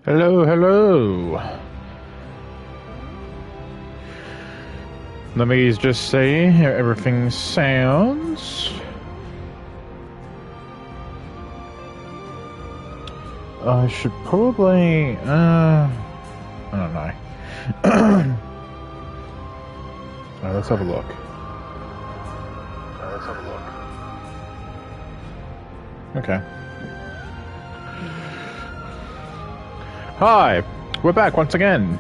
Hello, hello. Let me just see how everything sounds. I should probably, I don't know. Alright, let's have a look. Okay. Hi, we're back once again.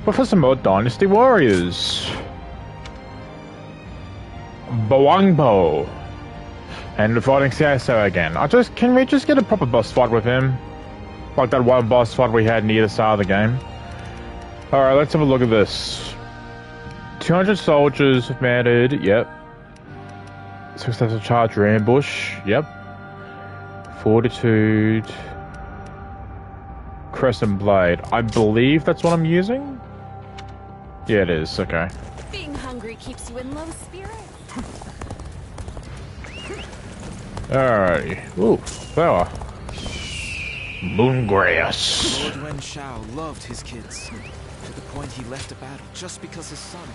For some more Dynasty Warriors. Bawangpo. And we're fighting CSO again. Can we just get a proper boss fight with him? Like that one boss fight we had near the start of the game. Alright, let's have a look at this. 200 soldiers mounted, yep. Successful charge or ambush, yep. Fortitude. Crescent Blade. I believe that's what I'm using? Yeah, it is, okay. Being hungry keeps you in low spirits. Alright. Ooh, flower. Moongrass. Lord Wen Shao loved his kids, to the point he left a battle just because his son.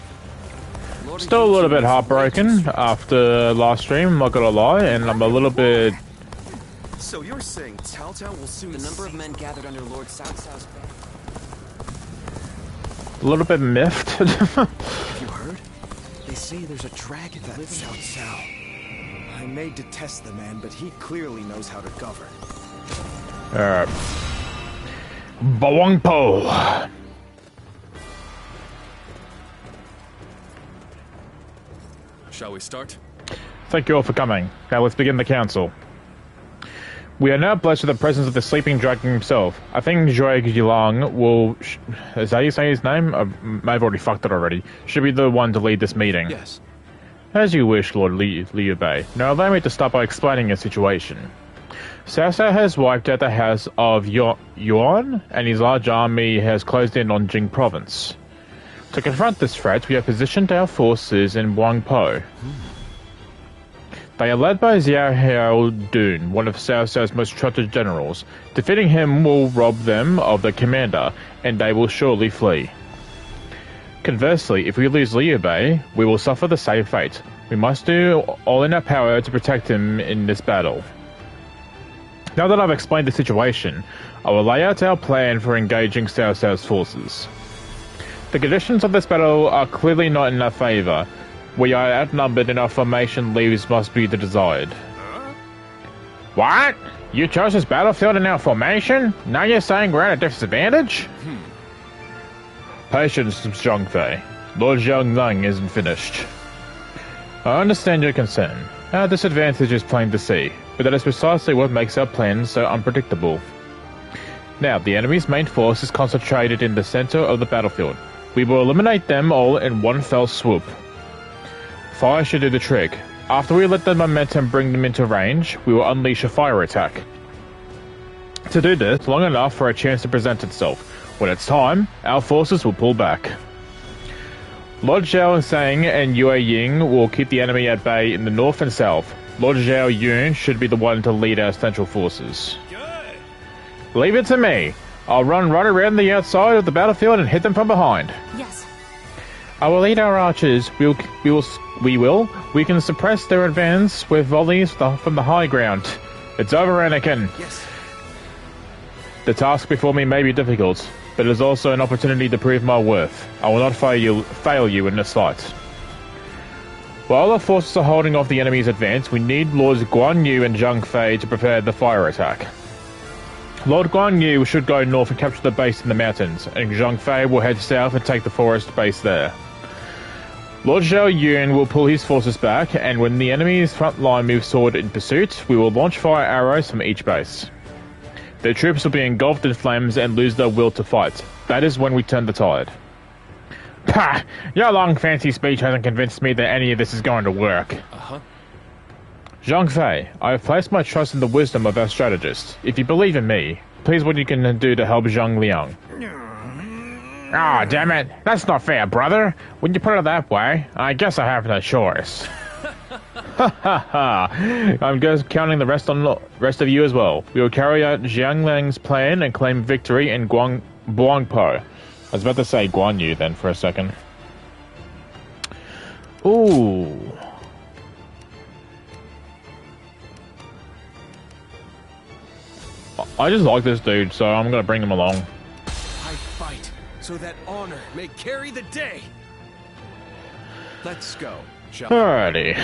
Still a little bit heartbroken after last stream, I'm not gonna lie, and I'm a little bit... So you're saying Cao Cao will soon... The number of men gathered under Lord Cao Cao's banner. A little bit miffed. Have you heard? They say there's a dragon that lives in Cao Cao. I may detest the man, but he clearly knows how to govern. Bawangpo. Shall we start? Thank you all for coming. Now let's begin the council. We are now blessed with the presence of the sleeping dragon himself. I think Zhuge Yilang will... Is that how you say his name? I may have already fucked it already. Should be the one to lead this meeting. Yes. As you wish, Lord Liu Bei. Now allow me to start by explaining the situation. Cao Cao has wiped out the house of Yuan, and his large army has closed in on Jing province. To confront this threat, we have positioned our forces in Wangpo. They are led by Xiao Hao Dun, one of Cao Cao's most trusted generals. Defeating him will rob them of their commander, and they will surely flee. Conversely, if we lose Liu Bei, we will suffer the same fate. We must do all in our power to protect him in this battle. Now that I've explained the situation, I will lay out our plan for engaging Cao Cao's forces. The conditions of this battle are clearly not in our favour. We are outnumbered and our formation leaves must be the desired. What? You chose this battlefield in our formation? Now you're saying we're at a disadvantage? Patience, Zhang Fei. Lord Zhang isn't finished. I understand your concern. Our disadvantage is plain to see, but that is precisely what makes our plans so unpredictable. Now, the enemy's main force is concentrated in the center of the battlefield. We will eliminate them all in one fell swoop. Fire should do the trick. After we let the momentum bring them into range, we will unleash a fire attack. To do this, long enough for a chance to present itself. When it's time, our forces will pull back. Lord Zhao Sang and Yue Ying will keep the enemy at bay in the north and south. Lord Zhao Yun should be the one to lead our central forces. Good. Leave it to me. I'll run right around the outside of the battlefield and hit them from behind. Yes. I will lead our archers. We can suppress their advance with volleys from the high ground. It's over, Anakin. Yes. The task before me may be difficult, but it is also an opportunity to prove my worth. I will not fail you in this fight. While our forces are holding off the enemy's advance, we need Lords Guan Yu and Zhang Fei to prepare the fire attack. Lord Guan Yu should go north and capture the base in the mountains, and Zhang Fei will head south and take the forest base there. Lord Zhao Yun will pull his forces back, and when the enemy's front line moves forward in pursuit, we will launch fire arrows from each base. Their troops will be engulfed in flames and lose their will to fight. That is when we turn the tide. Pah! Your long fancy speech hasn't convinced me that any of this is going to work. Zhang Fei, I have placed my trust in the wisdom of our strategist. If you believe in me, please what you can do to help Zhang Liang. Ah, damn it. That's not fair, brother. When you put it that way, I guess I have no choice. Ha ha ha! I'm just counting the rest of you as well. We will carry out Jiang Lang's plan and claim victory in Guangpo. I was about to say Guan Yu then for a second. Ooh. I just like this dude, so I'm gonna bring him along. I fight so that honor may carry the day. Let's go, shall we? Alrighty.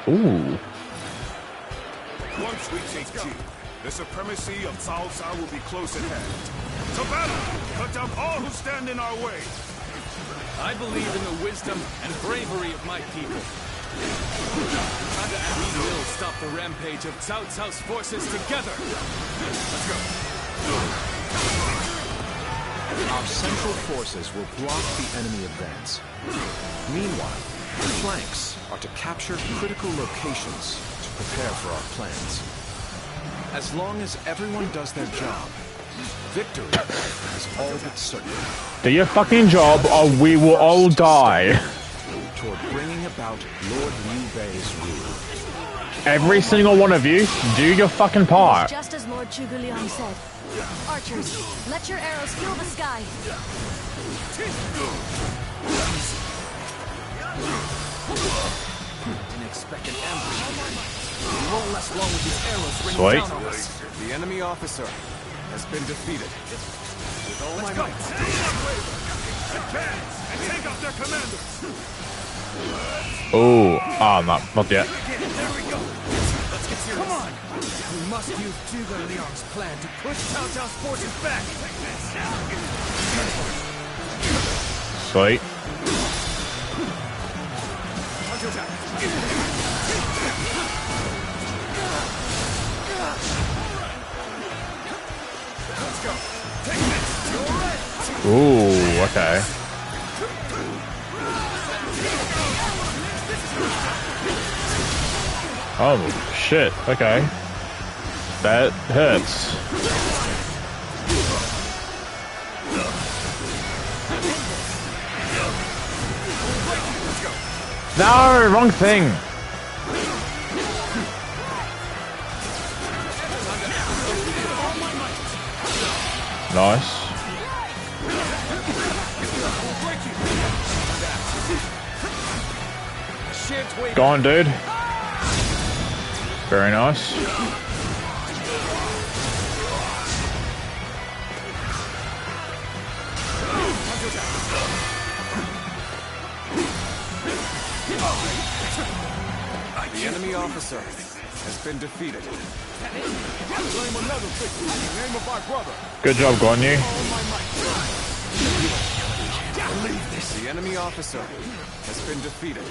Ooh. Once we take Ji, the supremacy of Cao Cao will be close at hand. To battle! Cut down all who stand in our way! I believe in the wisdom and bravery of my people. We will stop the rampage of Cao Cao's forces together! Let's go! Our central forces will block the enemy advance. Meanwhile, the flanks are to capture critical locations to prepare for our plans. As long as everyone does their job, victory is all but certain. Do your fucking job or we will all die. Toward bringing about Lord Liu Bei's rule. Every single one of you, do your fucking part. Just as Lord Zhuge Liang said. Archers, let your arrows fill the sky. Didn't expect an ambush. We won't last long with these arrows raining Sweet. down on us. The enemy officer has been defeated. With all my might. Advance and take out their commanders! Oh, not yet. There we go. Let's get serious. Come on. We must use Zhuge Liang's plan to push Cao Cao's forces back. Sweet. Let's go. Take this. You're right. Ooh, okay. Oh, shit. Okay. That hurts. No, wrong thing. Nice. Go on, dude. Very nice. The enemy officer has been defeated. Claim another victory in the name of our brother! Good job, Guan Yu. The enemy officer has been defeated.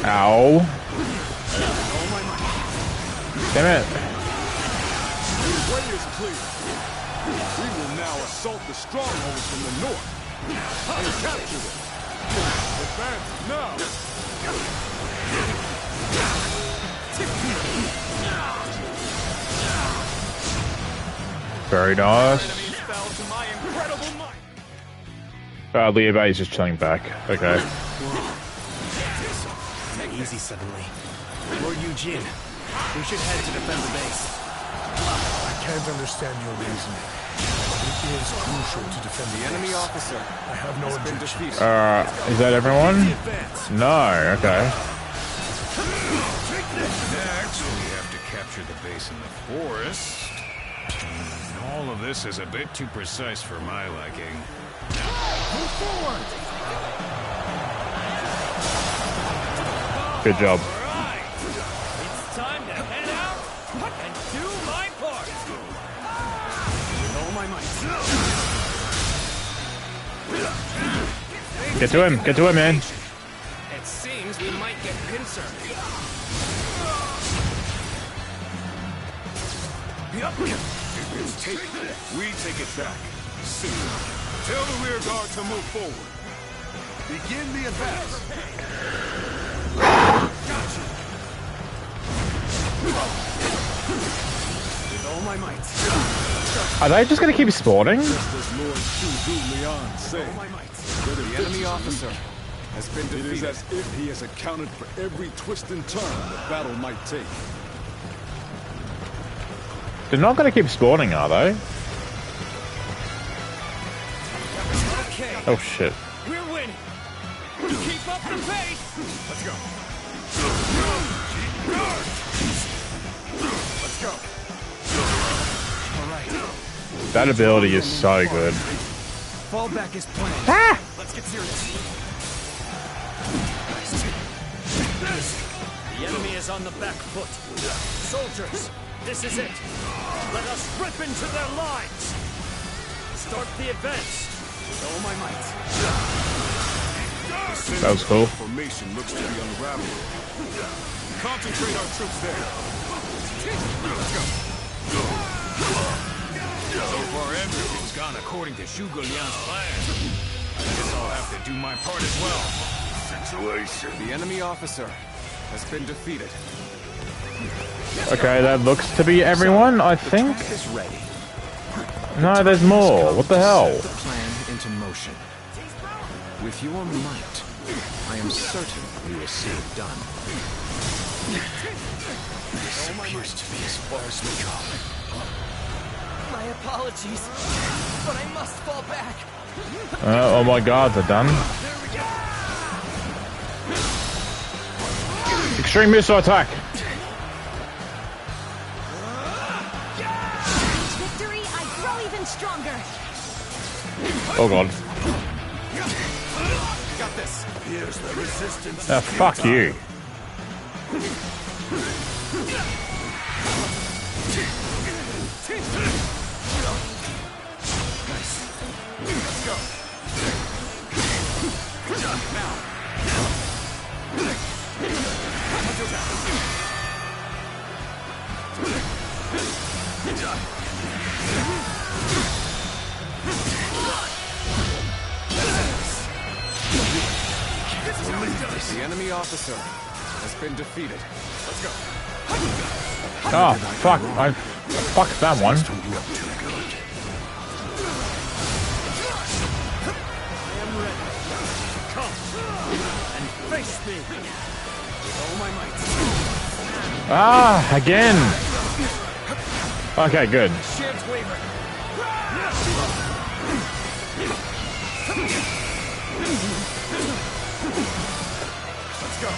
Ow. Damn it. The way is clear. We will now assault the strongholds from the north and capture them. Advance now! Very nice. Enemies fell to my incredible might. Liu Bei is just chilling back. Okay. Easy suddenly. Lord Eugene, we should head to defend the base. I can't understand your reasoning. It is crucial to defend the enemy base. officer I have no has been objection. defeated. Is that everyone? No, okay. Next, we have to capture the base in the forest. All of this is a bit too precise for my liking. Move forward! Good job. Right. It's time to head out and do my part. With all my might. Get to him, man. It seems we might get pincer. If it's taken, we take it back. Soon. Tell the rear guard to move forward. Begin the advance. Gotcha. With all my might. Are they just gonna keep spawning? Just as Lord Shuzu Lian said, The enemy officer has been it is defeated. as if he has accounted for every twist and turn the battle might take. They're not gonna keep spawning, are they? Okay, Oh shit. we're winning. Keep up the pace. Let's go. Let's go. All right. That ability is so good. Fall back is planned. Ah! Let's get serious. The enemy is on the back foot. Soldiers, this is it. Let us rip into their lines. Start the advance. With all my might. That was cool. Formation looks to be unraveling. Concentrate our troops there. Let's go. So far, everything's gone according to Zhuge Liang's plan. I guess I'll have to do my part as well. The enemy officer has been defeated. Okay, that looks to be everyone, I think. Attack is ready. No, there's more. What the hell? Set the plan into motion. With your might, I am certain we will see it done. This appears to be as far as we go. My apologies, but I must fall back. Oh my god, they're done. Extreme missile attack. Victory, I grow even stronger. Oh god. Got this. Here's the resistance. Ah, fuck you. Let's go. Now. The enemy officer has been defeated. Let's go. Ah, fuck. I fucked that one. I am ready. Come and face me with all my might. Ah, again. Okay, good. Shan't waver. Let's go.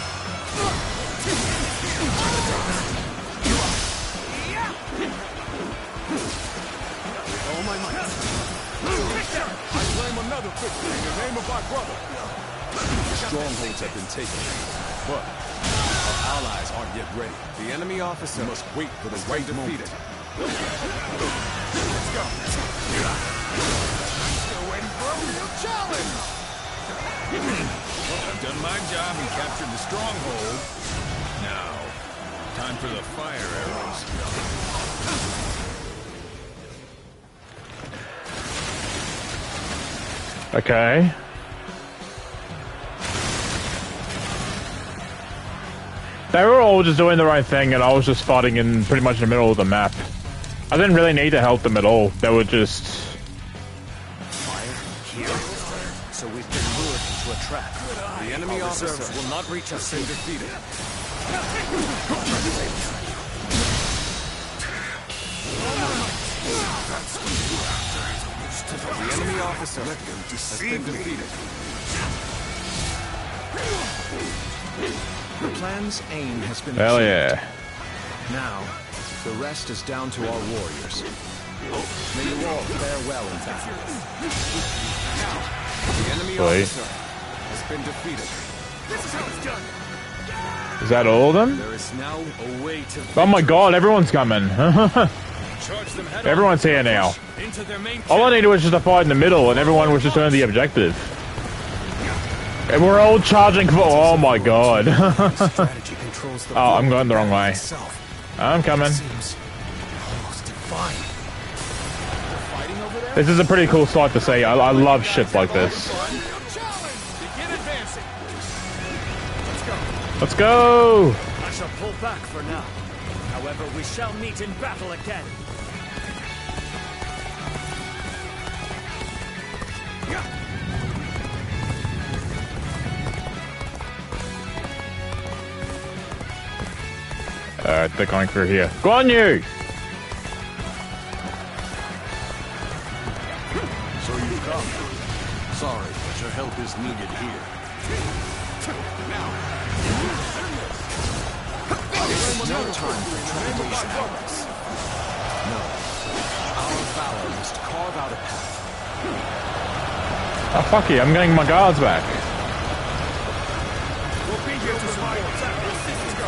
All my might. I claim another victory in the name of my brother. Strongholds have been taken, but our allies aren't yet ready. The enemy officer We must wait for the right moment. defeated. Let's go. Still waiting for a real challenge. I've done my job and captured the stronghold. Now, time for the fire arrows. Okay. They were all just doing the right thing, and I was just fighting in pretty much the middle of the map. I didn't really need to help them at all. They were just... Fire here. So we've been lured into a trap. The enemy officer will not reach us. Been defeated. The enemy officer has been defeated. The plan's aim has been Hell achieved. yeah. Now, the rest is down to our warriors. May you all fare well in battle. The enemy Boy. officer has been defeated. This is how it's done. Is that all of them? There is now a way to Oh my god, everyone's coming. charge them head Everyone's here now. into their main All I needed was just a fight in the middle, and everyone was just doing the objective. And we're all charging for... Oh my god. Strategy controls the Oh, I'm going the wrong way. itself. I'm coming. Seems almost divine. fighting over there? This is a pretty cool sight to see. I love shit like this. Begin advancing. Let's go. Let's go! I shall pull back for now. However, we shall meet in battle again. They're going through here. Go on, you! So you come. Sorry, but your help is needed here. This is no time for trepidation, Alex. No. Our valor must carve out a path. Oh, fuck you, I'm getting my guards back. We'll be here to support. Let's go.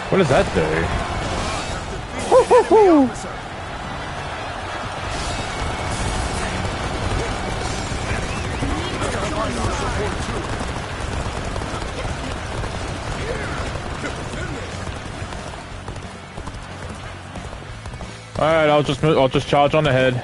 What does that do? Woo-hoo-hoo! Alright, I'll just charge on ahead.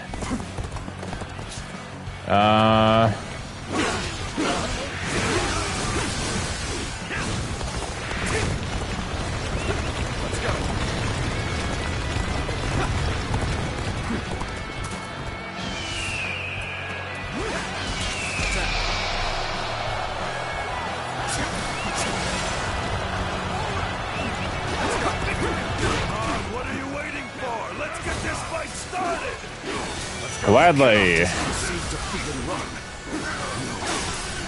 Gladly.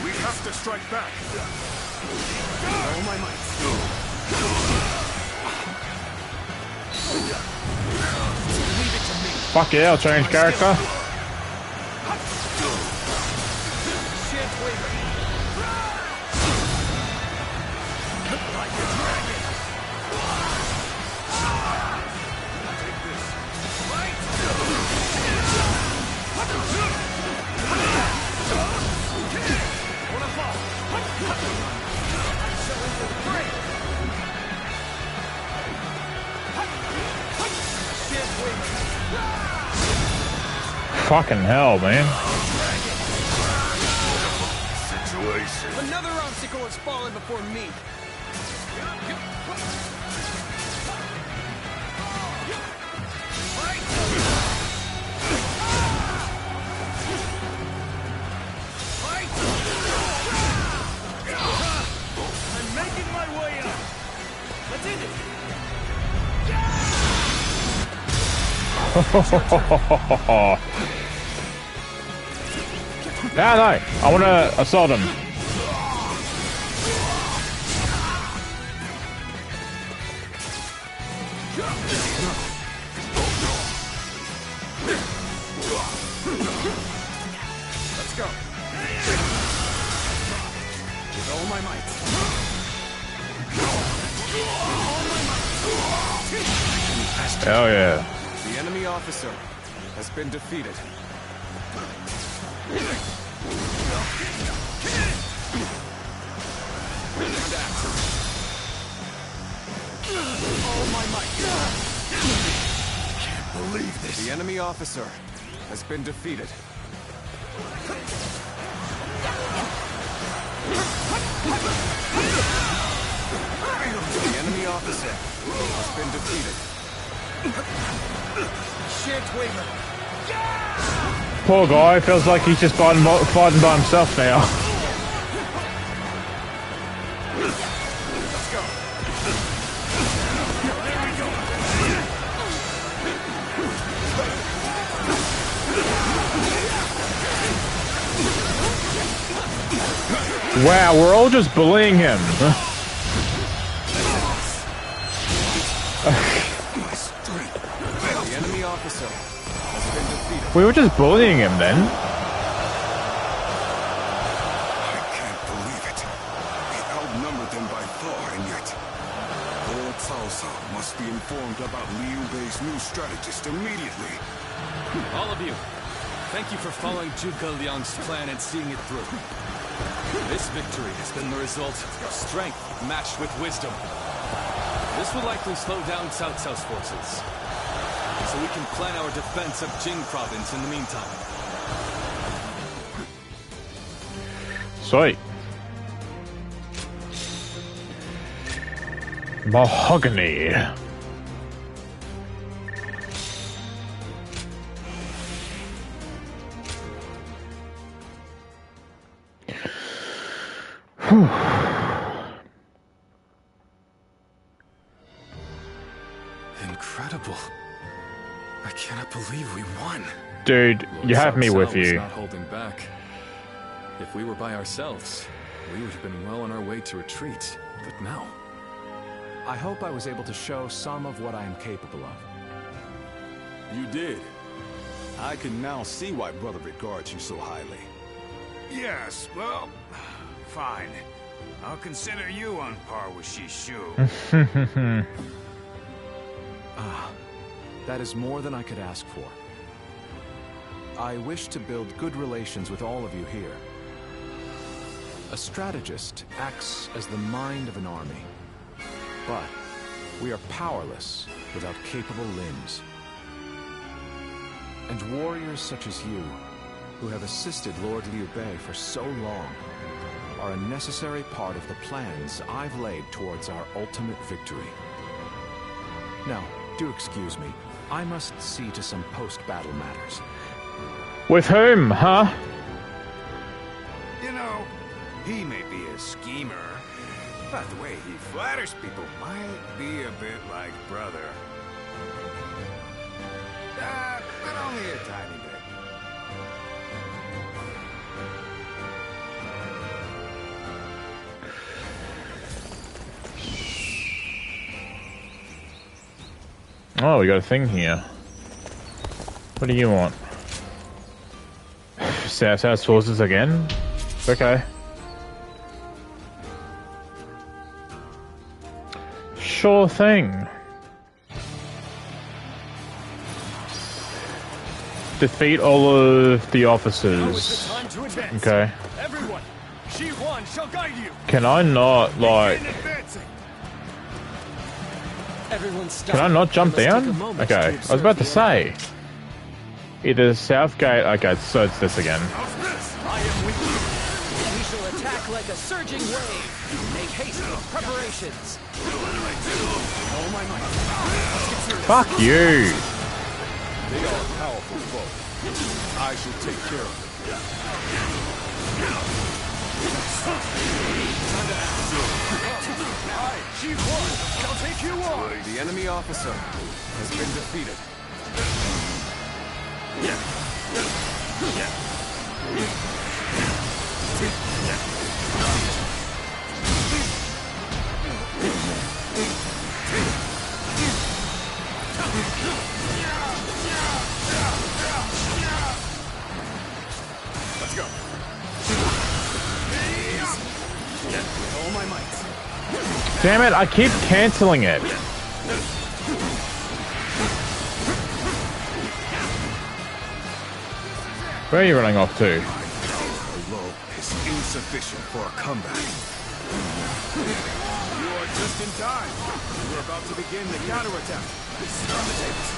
We have to strike back. All my might. Leave it to me. Fuck yeah, I'll change character. Shan't waver. Like a dragon. Take this. Fight. Wanna fall? So into the fray. Shan't waver. Fucking hell, man. Another obstacle has fallen before me. Fight! Fight! I'm making my way up. Let's end it. No, I want to assault him. Let's go. With all my might. Hell yeah. The enemy officer has been defeated. All my might. Can't believe this. The enemy officer has been defeated. The enemy officer has been defeated. Shan't waver. Poor guy, feels like he's just fighting by himself now. Let's go. Wow, we're all just bullying him. The enemy officer has been defeated. We were just bullying him then. I can't believe it. We outnumbered them by far, and yet Lord Cao must be informed about Liu Bei's new strategist immediately. All of you, Thank you for following Zhuge Liang's plan and seeing it through. This victory has been the result of strength matched with wisdom. This will likely slow down Cao Cao's forces, so we can plan our defense of Jing province in the meantime. Sweet. Mahogany. Incredible. I cannot believe we won. Dude, you have me with Was you. not holding back. If we were by ourselves, we would have been well on our way to retreat. But no. I hope I was able to show some of what I am capable of. You did. I can now see why Brother regards you so highly. Yes, well, fine. I'll consider you on par with Shishu. That is more than I could ask for. I wish to build good relations with all of you here. A strategist acts as the mind of an army. But we are powerless without capable limbs. And warriors such as you, who have assisted Lord Liu Bei for so long, are a necessary part of the plans I've laid towards our ultimate victory. Now, do excuse me. I must see to some post-battle matters. With whom, huh? You know, he may be a schemer, but the way he flatters people might be a bit like brother. But only a tiny bit. Oh, we got a thing here. What do you want? South House forces again? Okay. Sure thing. Defeat all of the officers. Okay. Everyone, Shi Huan shall guide you. Can I not, like... Everyone stop. Can I not jump Let's take down? a moment Okay, to I was about to observe the area. say. Either South Gate... Okay, so it's this again. I am with you. We shall attack like a surging wave. Make haste with preparations. Oh my might. Fuck you! They are a powerful foe. I shall take care of them. I, Shi Huan, shall take you on. The enemy officer has been defeated. Let's go. With all my might. Damn it, I keep cancelling it. Where are you running off to? Blow is insufficient for a comeback. You are just in time. We're about to begin the counterattack. This is on the tables.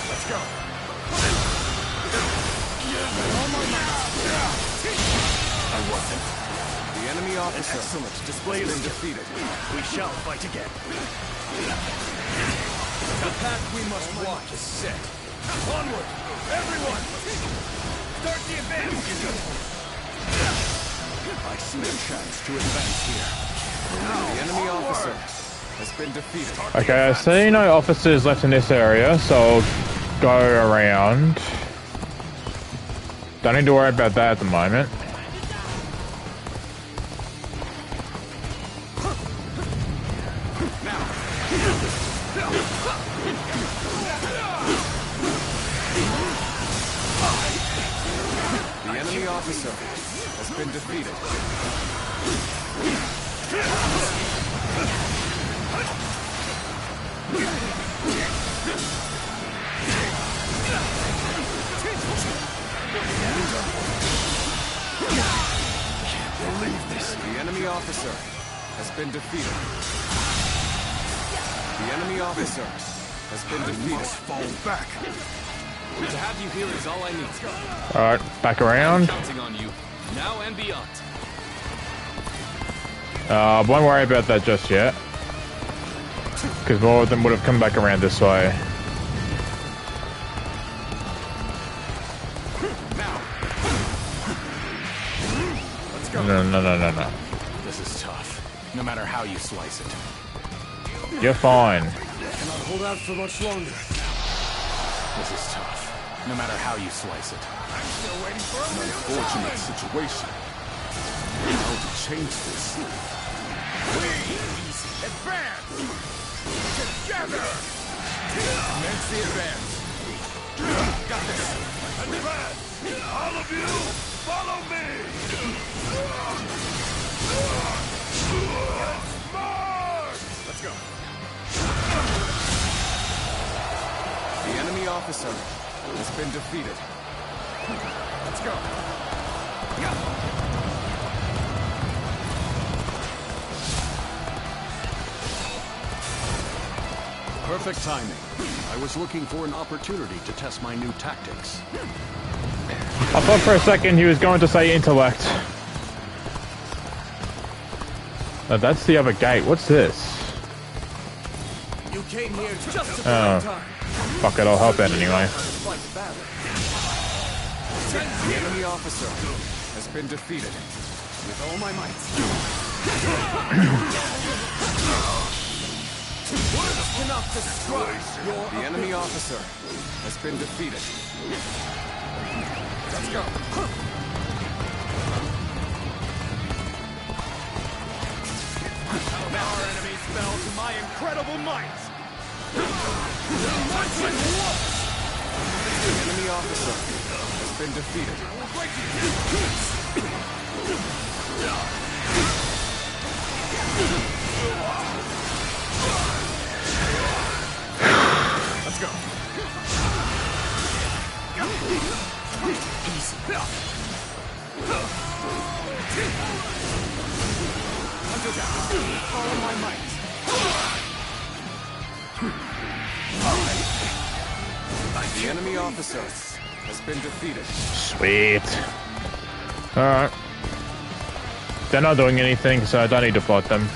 Let's go. I wasn't. The enemy officer Excellent display of has been skill. defeated. We shall fight again. The path we must walk is set. Onward, everyone! Start the advance! I see a chance to advance here. The enemy officer has been defeated. Okay, I see no officers left in this area, so I'll go around. Don't need to worry about that at the moment. The enemy officer has been defeated. officer has been defeated. The enemy officer has been defeated. Fall back. To have you here is all I need. Alright, back around. Counting on you, now and beyond. Won't worry about that just yet. Because more of them would have come back around this way. No. This is tough, no matter how you slice it. You're fine. Cannot hold out for much longer. This is tough, no matter how you slice it. Unfortunate situation. How to change this? Please, advance! Together! Commence the advance. Got this! Advance! All of you, follow me! March! Let's go. The enemy officer has been defeated. Let's go. Perfect timing. I was looking for an opportunity to test my new tactics. I thought for a second he was going to say intellect. That's the other gate. What's this? You came here just at the right time. Fuck it, I'll help out anyway. The enemy officer has been defeated. With all my might. Enough to strike your The enemy officer has been defeated. Let's go. Now our enemies fell to my incredible might. The enemy officer has been defeated. Let's go. Easy. Follow my might. The enemy officer has been defeated. Sweet. Alright. They're not doing anything, so I don't need to fight them.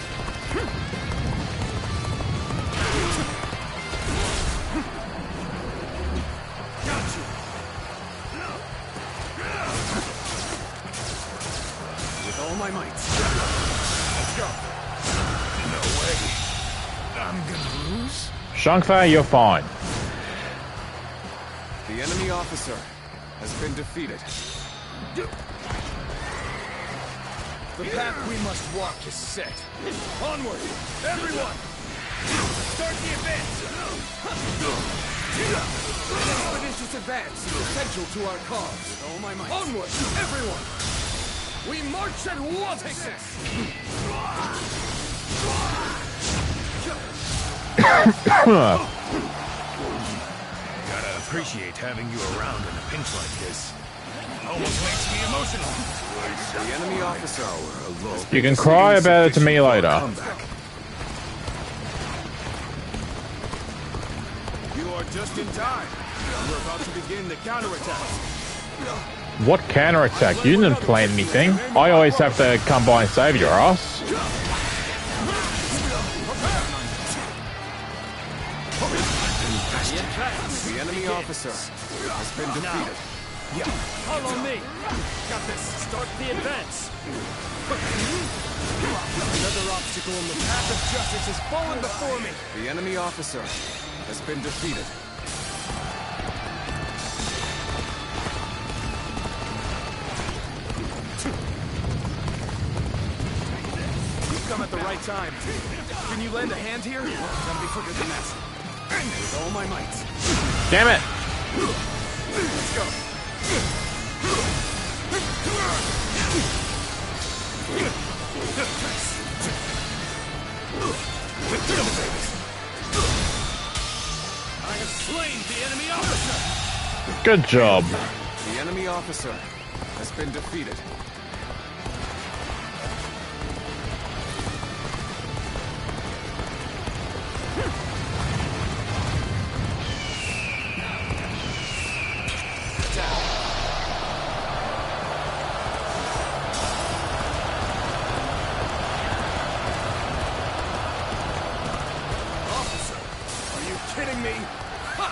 With all my might. Let's go. No way. I'm gonna lose? Shangfei, you're fine. The enemy officer has been defeated. The path we must walk is set. Onward, everyone! Start the advance! An expeditious advance is essential to our cause. With all my might. Onward, everyone! We march at once! Take this! Gotta appreciate having you around in a pinch like this. Almost makes me emotional. The enemy officer. You can cry about it to me later. You are just in time. We're about to begin the counterattack. What counterattack? You didn't plan anything. I always have to come by and save your ass. The enemy officer has been defeated. Follow me! Got this! Start the advance! Another obstacle in the path of justice has fallen before me! The enemy officer has been defeated. You've come at the right time. Can you lend a hand here? Gotta be quicker than that. With all my might. Damn it! Let's go. I have slain the enemy officer! Good job. The enemy officer has been defeated. kidding me? Ha!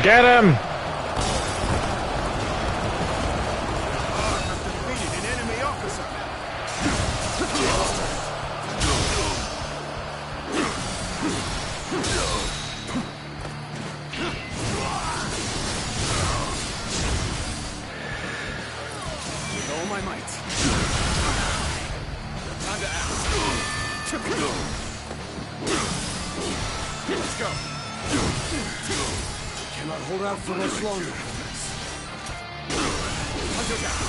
Get him! Defeated an enemy officer. With all my might. Time to act. Let's go. Cannot hold out for much longer. Hunter down.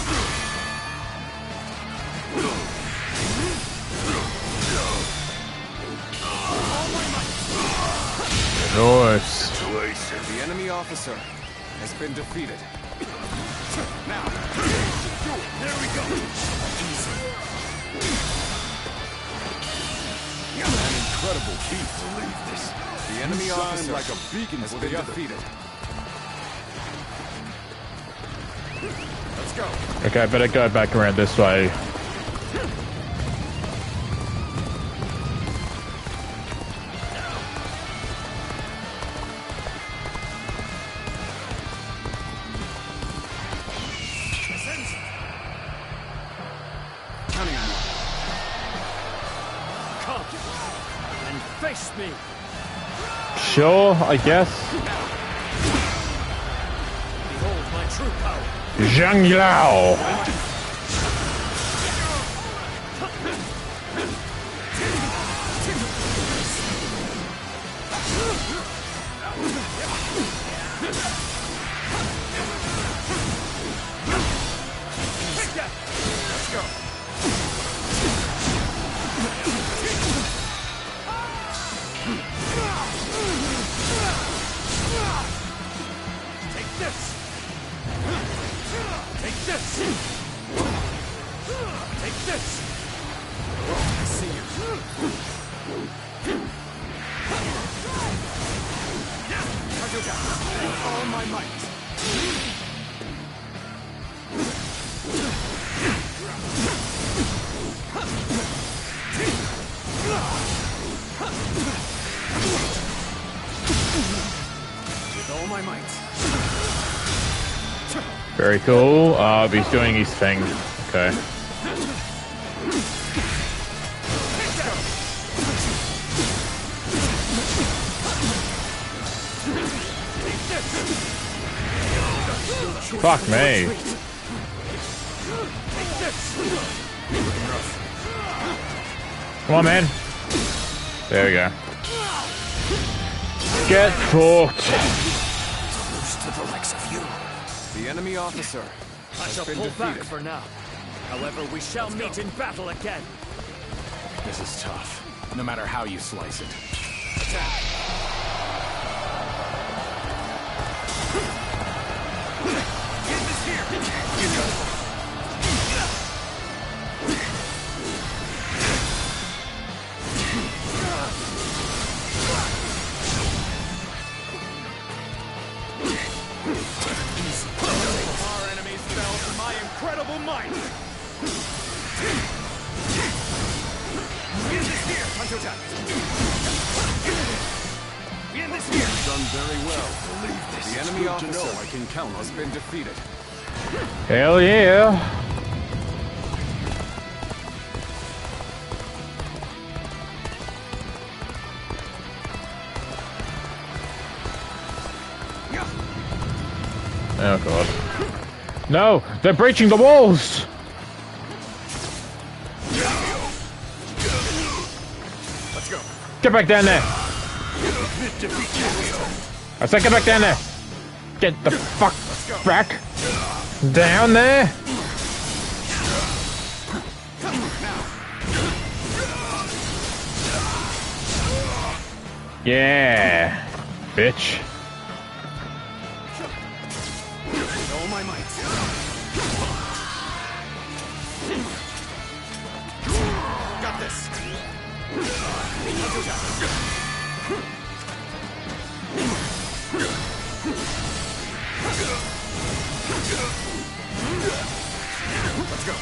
All my might. Nice. The enemy officer has been defeated. Now. There we go. An incredible feat. Believe this. The enemy officer like a beacon has for been the other. defeated. Let's go. Okay, I better go back around this way. Counting on you. Come and face me. Sure, I guess. Behold my true power. Zhang Yao. Let's go. Take this. Take this. Take this. I see you. Hunter down. With all my might. With all my might. Very cool. He's doing his thing. Okay. Fuck me. Come on, man. There we go. Get fucked. The enemy officer I has shall been pull back defeated. for now. However, we shall meet in battle again. This is tough, no matter how you slice it. Our enemies fell to my incredible might. We end this here, Hunter down. We end this here. Done very well. The enemy Good to officer know I can count on has been defeated. Hell yeah. Oh god. No! They're breaching the walls! Let's go. Get back down there! I said get back down there! Get the fuck back down there! Yeah, bitch. With all my might. Got this. Let's go.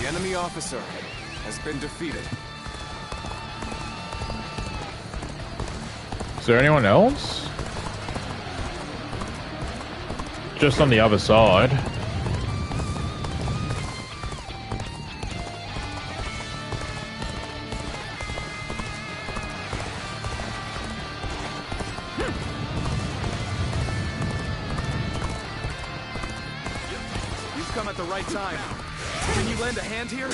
The enemy officer has been defeated. Is there anyone else? Just on the other side. You've come at the right time. Can you lend a hand here?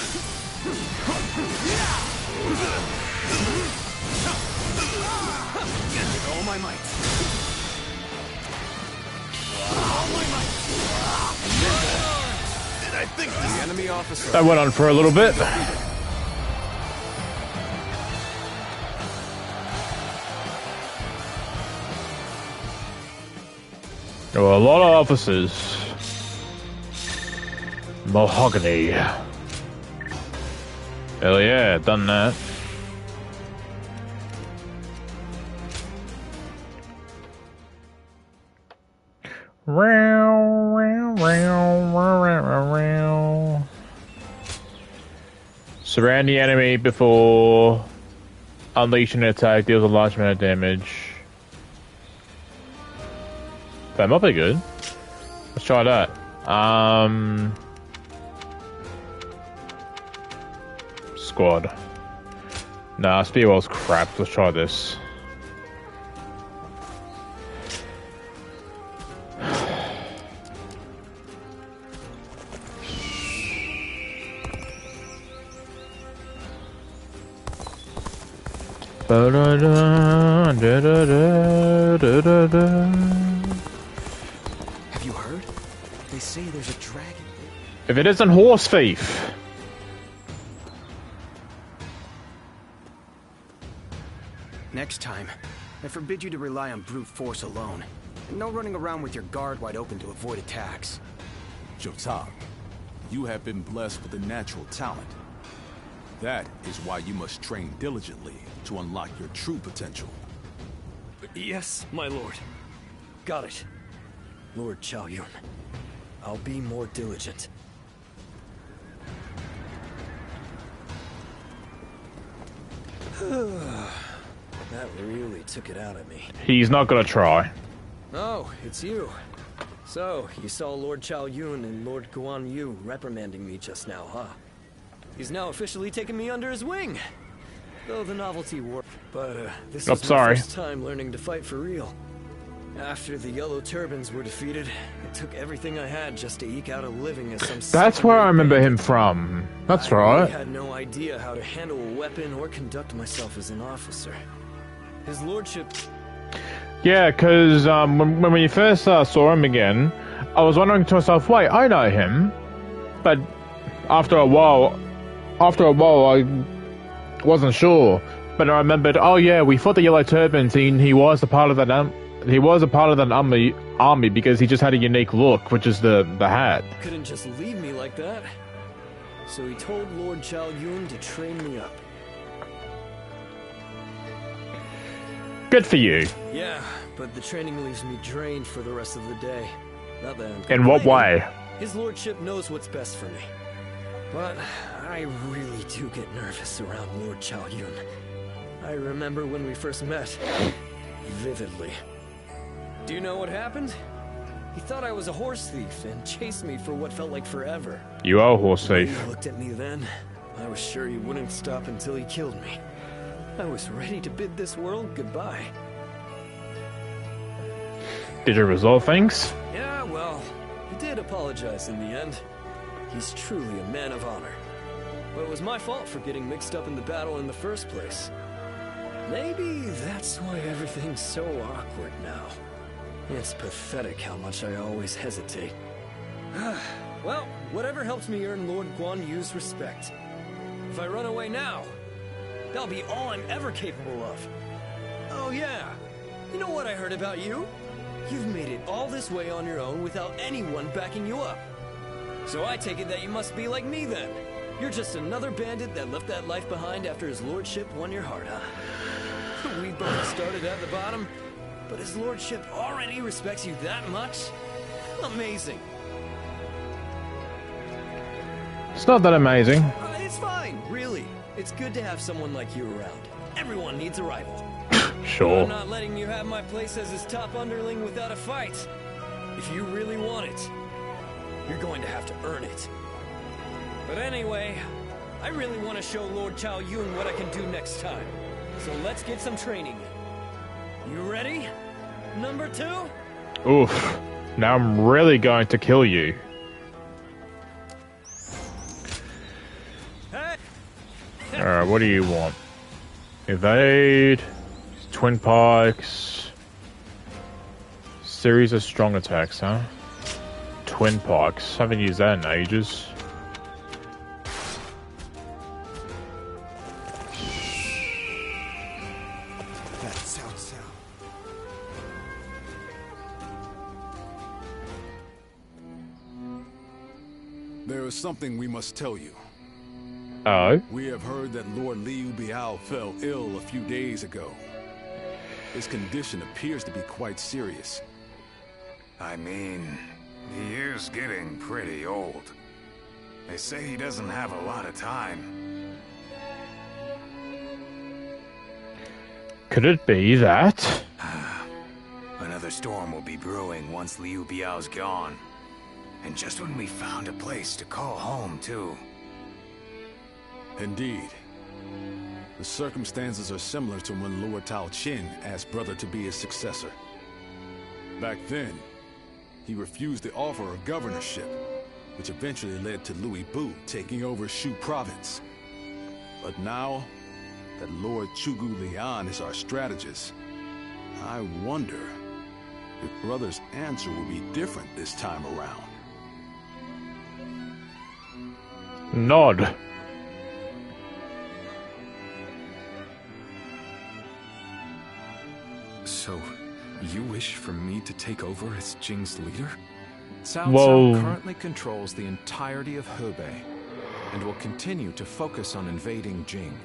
With all my might. Did I think this The enemy officer. That went on for a little bit. There were a lot of officers. Mahogany. Hell yeah, done that. Surround the enemy before unleashing an attack, deals a large amount of damage. That might be good. Let's try that. Squad. Nah, Spearwell's crap. Let's try this. Have you heard? They say there's a dragon. If it isn't Horse Thief. Next time, I forbid you to rely on brute force alone. And no running around with your guard wide open to avoid attacks. Jotab, you have been blessed with a natural talent. That is why you must train diligently to unlock your true potential. Yes, my lord. Got it. Lord Chao Yun, I'll be more diligent. That really took it out of me. He's not gonna try. Oh, it's you. So, you saw Lord Chao Yun and Lord Guan Yu reprimanding me just now, huh? He's now officially taken me under his wing. Though the novelty wore, but this was my first time learning to fight for real. After the Yellow Turbans were defeated, it took everything I had just to eke out a living as some. That's where I remember him from. That's right. I had no idea how to handle a weapon or conduct myself as an officer. His lordship. Yeah, because when we first saw him again, I was wondering to myself, wait, I know him. But after a while I wasn't sure. But I remembered, oh yeah, we fought the Yellow Turbans and he was a part of that army because he just had a unique look, which is the hat. Couldn't just leave me like that. So he told Lord Chao Yun to train me up. Good for you. Yeah, but the training leaves me drained for the rest of the day. Not that I'm In what way? His lordship knows what's best for me. But I really do get nervous around Lord Chao Yun. I remember when we first met. Vividly. Do you know what happened? He thought I was a horse thief and chased me for what felt like forever. You are a horse thief. When he looked at me then, I was sure he wouldn't stop until he killed me. I was ready to bid this world goodbye. Did you resolve things? Yeah, well, he did apologize in the end. He's truly a man of honor. But it was my fault for getting mixed up in the battle in the first place. Maybe that's why everything's so awkward now. It's pathetic how much I always hesitate. Well, whatever helps me earn Lord Guan Yu's respect. If I run away now, that'll be all I'm ever capable of. Oh yeah, you know what I heard about you? You've made it all this way on your own without anyone backing you up. So I take it that you must be like me then. You're just another bandit that left that life behind after his lordship won your heart, huh? We both started at the bottom, but his lordship already respects you that much? Amazing. It's not that amazing. It's fine, really. It's good to have someone like you around. Everyone needs a rival. Sure. I'm not letting you have my place as his top underling without a fight. If you really want it, you're going to have to earn it. But anyway, I really want to show Lord Chao Yun what I can do next time. So let's get some training in. You ready? Number 2? Oof. Now I'm really going to kill you. Hey. Alright, what do you want? Evade, twin pikes, series of strong attacks, huh? Twin pikes, haven't used that in ages. That's Cao Cao. There is something we must tell you. Oh? We have heard that Lord Liu Biao fell ill a few days ago. His condition appears to be quite serious. I mean, he is getting pretty old. They say he doesn't have a lot of time. Could it be that? Another storm will be brewing once Liu Biao's gone. And just when we found a place to call home, too. Indeed. The circumstances are similar to when Lord Tao Qin asked Brother to be his successor. Back then, he refused the offer of governorship, which eventually led to Louis Bu taking over Shu province. But now that Lord Chugu Lian is our strategist, I wonder if Brother's answer will be different this time around. Nod. So, you wish for me to take over as Jing's leader? Cao Whoa. Cao currently controls the entirety of Hebei, and will continue to focus on invading Jing.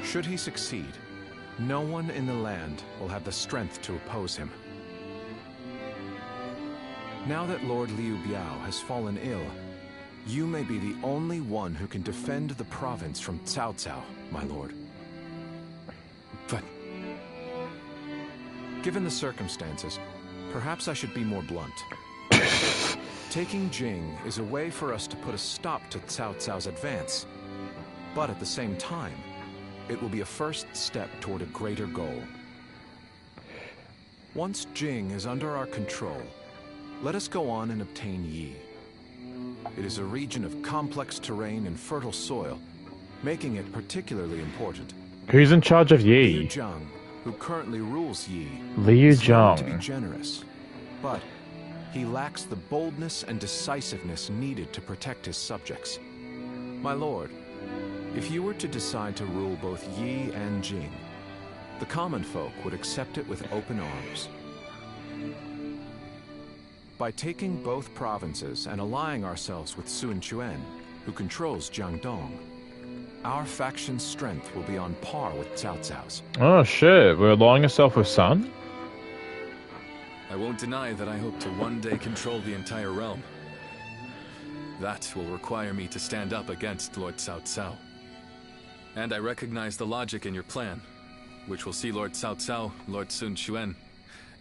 Should he succeed, no one in the land will have the strength to oppose him. Now that Lord Liu Biao has fallen ill, you may be the only one who can defend the province from Cao Cao, my lord. But given the circumstances, perhaps I should be more blunt. Taking Jing is a way for us to put a stop to Cao Cao's advance. But at the same time, it will be a first step toward a greater goal. Once Jing is under our control, let us go on and obtain Yi. It is a region of complex terrain and fertile soil, making it particularly important. Who's in charge of Liu Yi? Zhang, who currently rules Yi, Liu is known to be Zhang. generous, but he lacks the boldness and decisiveness needed to protect his subjects. My lord, if you were to decide to rule both Yi and Jing, the common folk would accept it with open arms. By taking both provinces and allying ourselves with Sun Quan, who controls Jiangdong, our faction's strength will be on par with Cao Cao's. Oh shit, we're allying ourselves with Sun? I won't deny that I hope to one day control the entire realm. That will require me to stand up against Lord Cao Cao. And I recognize the logic in your plan, which will see Lord Cao Cao, Lord Sun Quan,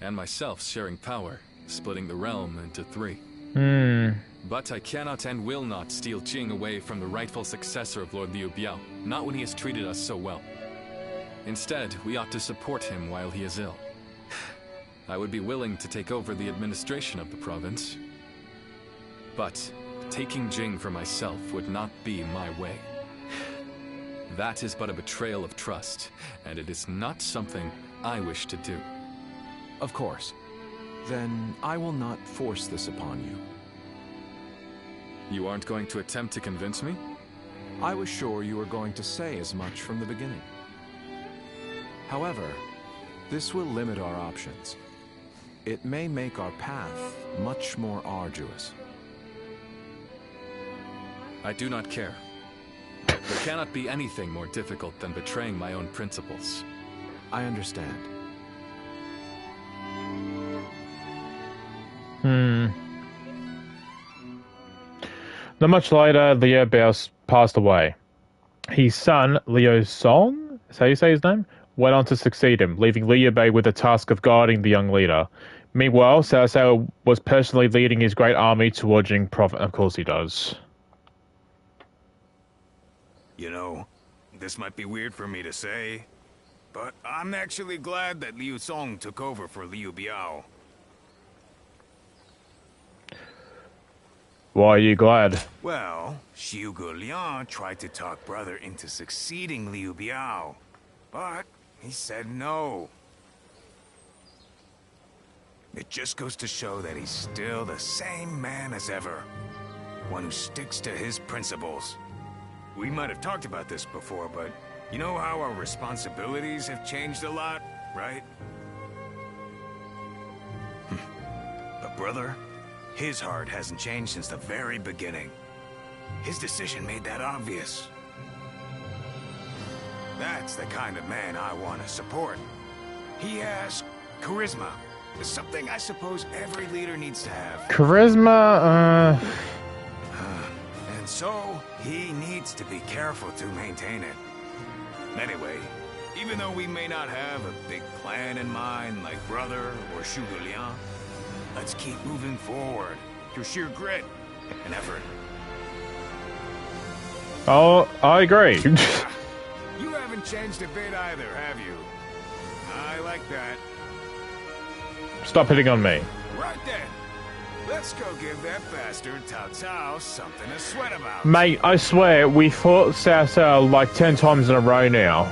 and myself sharing power, splitting the realm into 3. But I cannot and will not steal Jing away from the rightful successor of Lord Liu Biao, not when he has treated us so well. Instead, we ought to support him while he is ill. I would be willing to take over the administration of the province. But taking Jing for myself would not be my way. That is but a betrayal of trust, and it is not something I wish to do. Of course. Then I will not force this upon you. You aren't going to attempt to convince me? I was sure you were going to say as much from the beginning. However, this will limit our options. It may make our path much more arduous. I do not care. There cannot be anything more difficult than betraying my own principles. I understand. Not much later, Liu Bao passed away. His son, Liu Song, is how you say his name, went on to succeed him, leaving Liu Bei with the task of guiding the young leader. Meanwhile, Cao Cao was personally leading his great army toward Jing Province. Of course he does. You know, this might be weird for me to say, but I'm actually glad that Liu Song took over for Liu Biao. Why are you glad? Well, Xiu Liang tried to talk brother into succeeding Liu Biao, but he said no. It just goes to show that he's still the same man as ever. One who sticks to his principles. We might have talked about this before, but you know how our responsibilities have changed a lot, right? But brother, his heart hasn't changed since the very beginning. His decision made that obvious. That's the kind of man I want to support. He has charisma. It's something I suppose every leader needs to have. Charisma, And so, he needs to be careful to maintain it. Anyway, even though we may not have a big plan in mind like brother or Xiu Liang, let's keep moving forward through sheer grit and effort. Oh, I agree. You haven't changed a bit either, have you? I like that. Stop hitting on me. Right then. Let's go give that bastard Cao Cao something to sweat about. Mate, I swear, we fought Cao Cao like 10 times in a row now.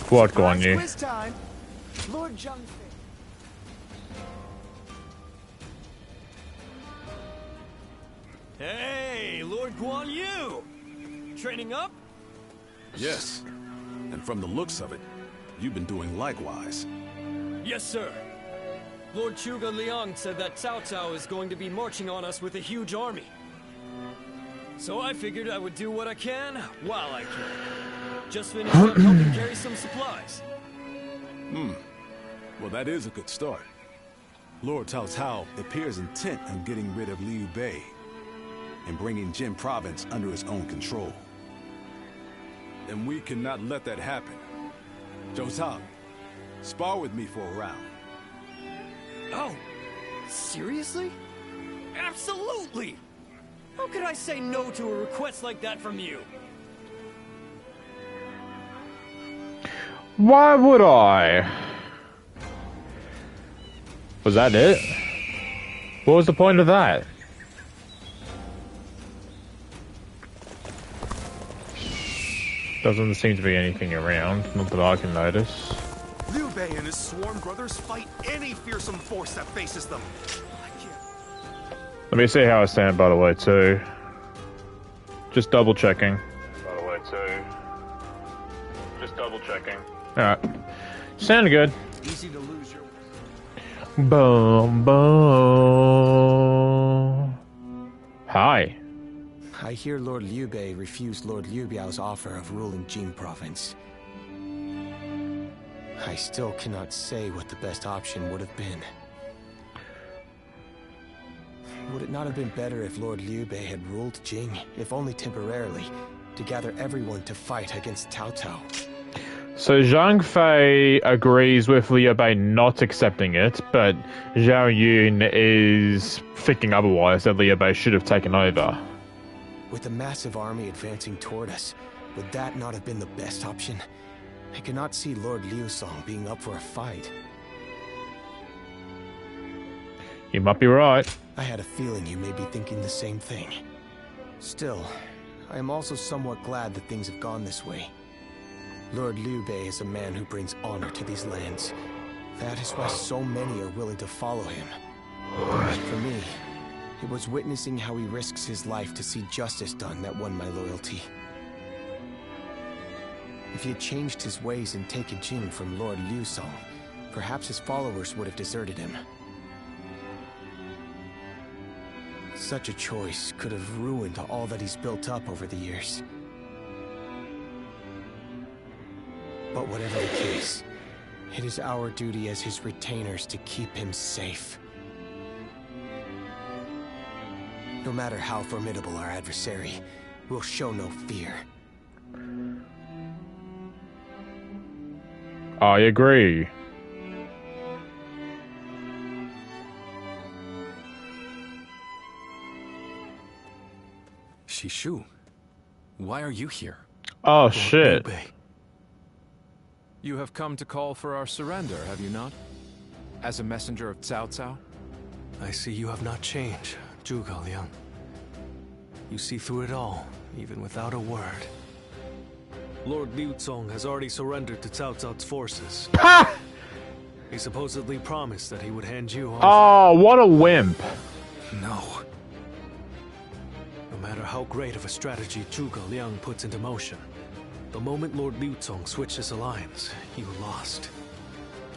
What, Guan Yu? Quiz time. Lord Zhang Fei. Hey, Lord Guan Yu! Training up? Yes. And from the looks of it, you've been doing likewise. Yes, sir. Lord Zhuge Liang said that Cao Cao is going to be marching on us with a huge army. So I figured I would do what I can while I can. Just finished up helping carry some supplies. Well, that is a good start. Lord Cao Cao appears intent on getting rid of Liu Bei and bringing Jin Province under his own control. And we cannot let that happen. Zhou Tao, spar with me for a round. Oh, seriously? Absolutely! How could I say no to a request like that from you? Why would I? Was that it? What was the point of that? Doesn't seem to be anything around, not that I can notice. Liu Bei and his sworn brothers fight any fearsome force that faces them. Let me see how I stand, by the way, too. Just double checking. By the way, too. Just double checking. Alright. Sounded good. Easy to lose your... Boom, boom. Hi. I hear Lord Liu Bei refused Lord Liu Biao's offer of ruling Jing Province. I still cannot say what the best option would have been. Would it not have been better if Lord Liu Bei had ruled Jing, if only temporarily, to gather everyone to fight against Cao Cao? So Zhang Fei agrees with Liu Bei not accepting it, but Zhao Yun is thinking otherwise, that Liu Bei should have taken over. With a massive army advancing toward us, would that not have been the best option? I cannot see Lord Liu Song being up for a fight. You might be right. I had a feeling you may be thinking the same thing. Still, I am also somewhat glad that things have gone this way. Lord Liu Bei is a man who brings honor to these lands. That is why so many are willing to follow him. For me, it was witnessing how he risks his life to see justice done that won my loyalty. If he had changed his ways and taken Jing from Lord Liu Song, perhaps his followers would have deserted him. Such a choice could have ruined all that he's built up over the years. But whatever the case, it is our duty as his retainers to keep him safe. No matter how formidable our adversary, we'll show no fear. I agree. Shishu, why are you here? Oh shit. You have come to call for our surrender, have you not? As a messenger of Cao Cao? I see you have not changed, Zhuge Liang. You see through it all, even without a word. Lord Liu Cong has already surrendered to Cao Cao's forces. He supposedly promised that he would hand you over. Oh, what a wimp. No. No matter how great of a strategy Zhuge Liang puts into motion, the moment Lord Liu Cong switched his alliance, you lost.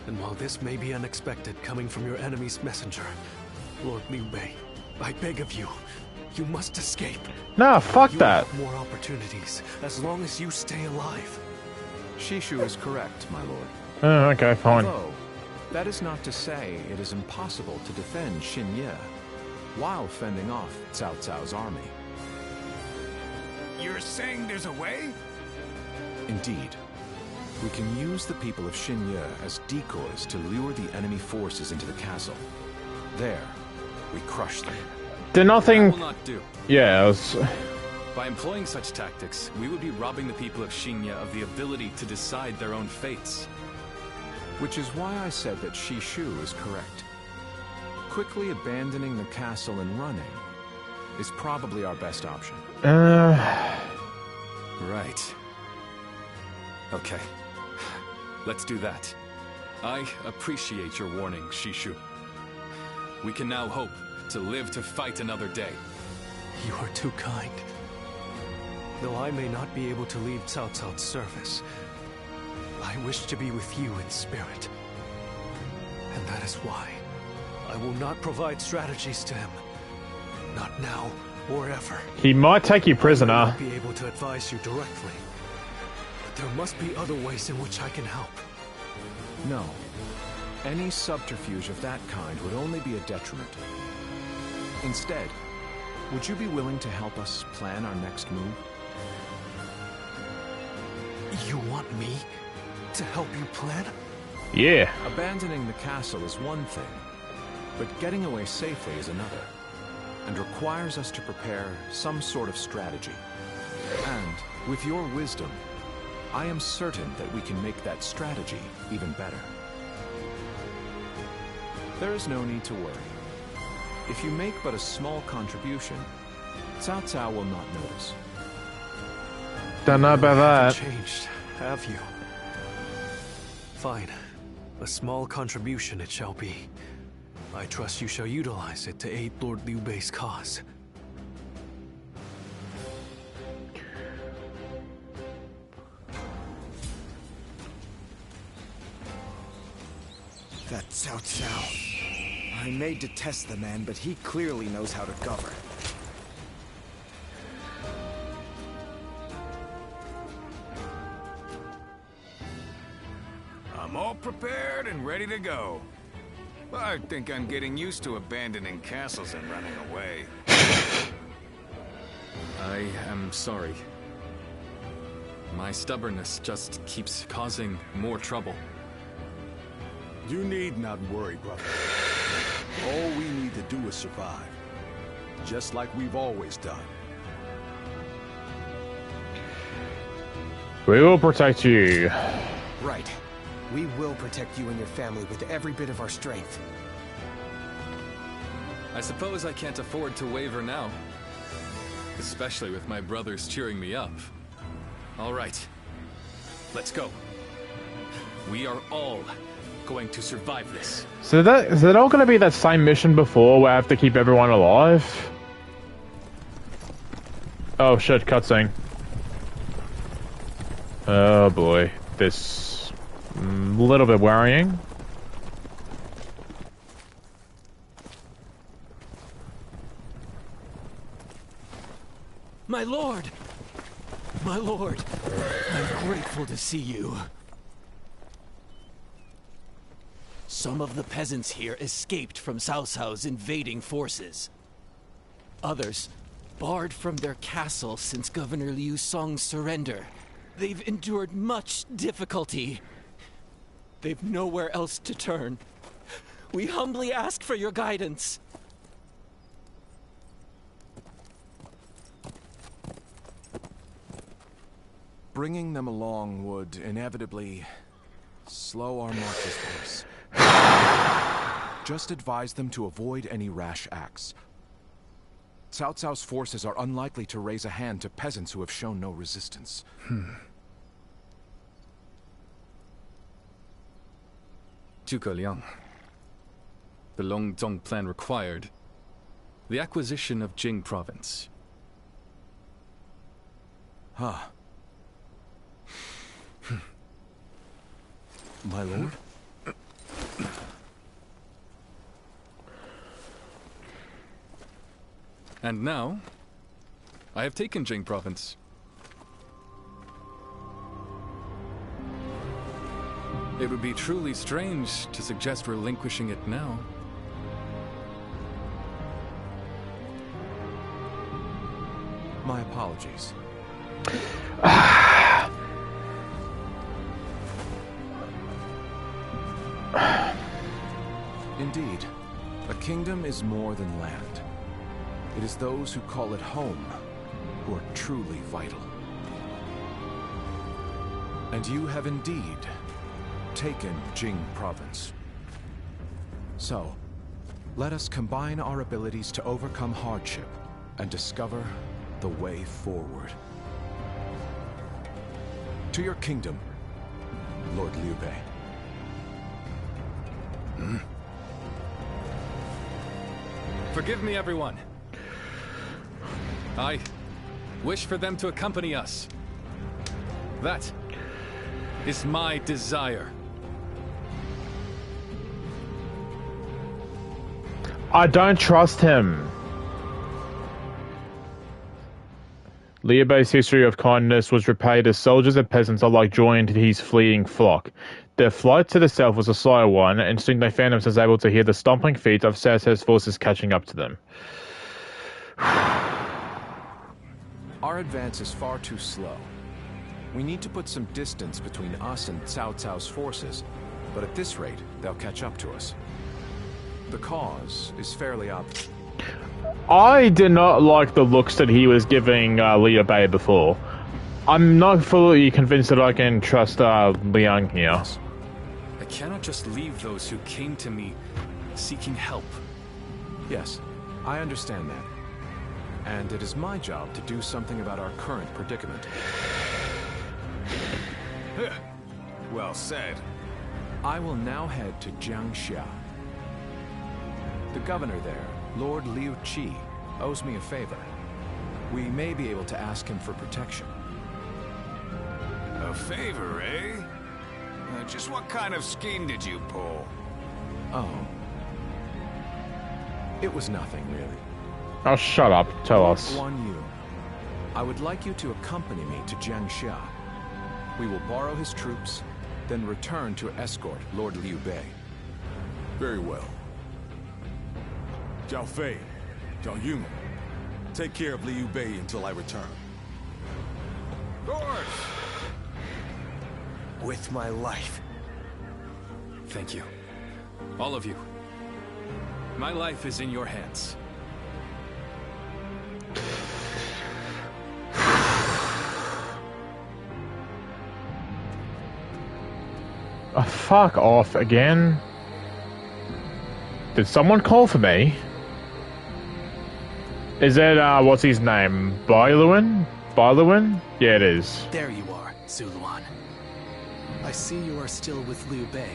And while this may be unexpected coming from your enemy's messenger, Lord Liu Bei, I beg of you, you must escape. Nah, fuck You that. have more opportunities as long as you stay alive. Shishu is correct, my lord. Oh, okay, fine. Although, that is not to say it is impossible to defend Xinye while fending off Cao Cao's army. You're saying there's a way? Indeed. We can use the people of Xinye as decoys to lure the enemy forces into the castle. There, we crush them. Did nothing. That will not do. Yeah, it was. By employing such tactics, we would be robbing the people of Xinye of the ability to decide their own fates. Which is why I said that Shishu is correct. Quickly abandoning the castle and running is probably our best option. Right. Okay. Let's do that. I appreciate your warning, Shishu. We can now hope to live to fight another day. You are too kind. Though I may not be able to leave Cao Cao's service, I wish to be with you in spirit. And that is why I will not provide strategies to him. Not now or ever. He might take you I will prisoner. not be able to advise you directly. But there must be other ways in which I can help. No. Any subterfuge of that kind would only be a detriment. Instead, would you be willing to help us plan our next move? You want me to help you plan? Yeah. Abandoning the castle is one thing, but getting away safely is another, and requires us to prepare some sort of strategy. And, with your wisdom, I am certain that we can make that strategy even better. There is no need to worry. If you make but a small contribution, Cao Cao will not notice. Don't know about You haven't that. changed, have you? Fine. A small contribution it shall be. I trust you shall utilize it to aid Lord Liu Bei's cause. That Cao Cao. I may detest the man, but he clearly knows how to govern. I'm all prepared and ready to go. I think I'm getting used to abandoning castles and running away. I am sorry. My stubbornness just keeps causing more trouble. You need not worry, brother. All we need to do is survive. Just like we've always done. We will protect you. Right. We will protect you and your family with every bit of our strength. I suppose I can't afford to waver now. Especially with my brothers cheering me up. All right. Let's go. We are all going to survive this. So is it all going to be that same mission before where I have to keep everyone alive? Oh shit, cutscene. Oh boy, this a little bit worrying. My lord! My lord! I'm grateful to see you. Some of the peasants here escaped from Cao Cao's invading forces. Others barred from their castle since Governor Liu Song's surrender. They've endured much difficulty. They've nowhere else to turn. We humbly ask for your guidance. Bringing them along would inevitably slow our march's pace. Just advise them to avoid any rash acts. Cao Cao's forces are unlikely to raise a hand to peasants who have shown no resistance. Zhuge Liang. The Longzong plan required the acquisition of Jing province. Huh. My lord? And now, I have taken Jing province. It would be truly strange to suggest relinquishing it now. My apologies. Indeed, a kingdom is more than land. It is those who call it home who are truly vital. And you have indeed taken Jing province. So, let us combine our abilities to overcome hardship and discover the way forward. To your kingdom, Lord Liu Bei. Forgive me, everyone. I wish for them to accompany us. That is my desire. I don't trust him. Liu Bei's history of kindness was repaid as soldiers and peasants alike joined his fleeing flock. Their flight to the south was a slow one, and soon they found themselves able to hear the stomping feet of Cao Cao's forces catching up to them. Our advance is far too slow. We need to put some distance between us and Cao Cao's forces, but at this rate, they'll catch up to us. The cause is fairly obvious. I did not like the looks that he was giving Liu Bei before. I'm not fully convinced that I can trust Liang here. I cannot just leave those who came to me seeking help. Yes, I understand that. And it is my job to do something about our current predicament. Well said. I will now head to Jiangxia. The governor there, Lord Liu Qi, owes me a favor. We may be able to ask him for protection. A favor, eh? Just what kind of scheme did you pull? Oh. It was nothing, really. Oh, shut up. Tell us. Guan Yu, I would like you to accompany me to Jiangxia. We will borrow his troops, then return to escort Lord Liu Bei. Very well. Zhao Fei, Zhao Yun, take care of Liu Bei until I return. Lord! With my life. Thank you. All of you. My life is in your hands. Fuck off again. Did someone call for me? Is it, what's his name? Bailuan? Bailuan? Yeah, it is. There you are, Zuluan. I see you are still with Liu Bei,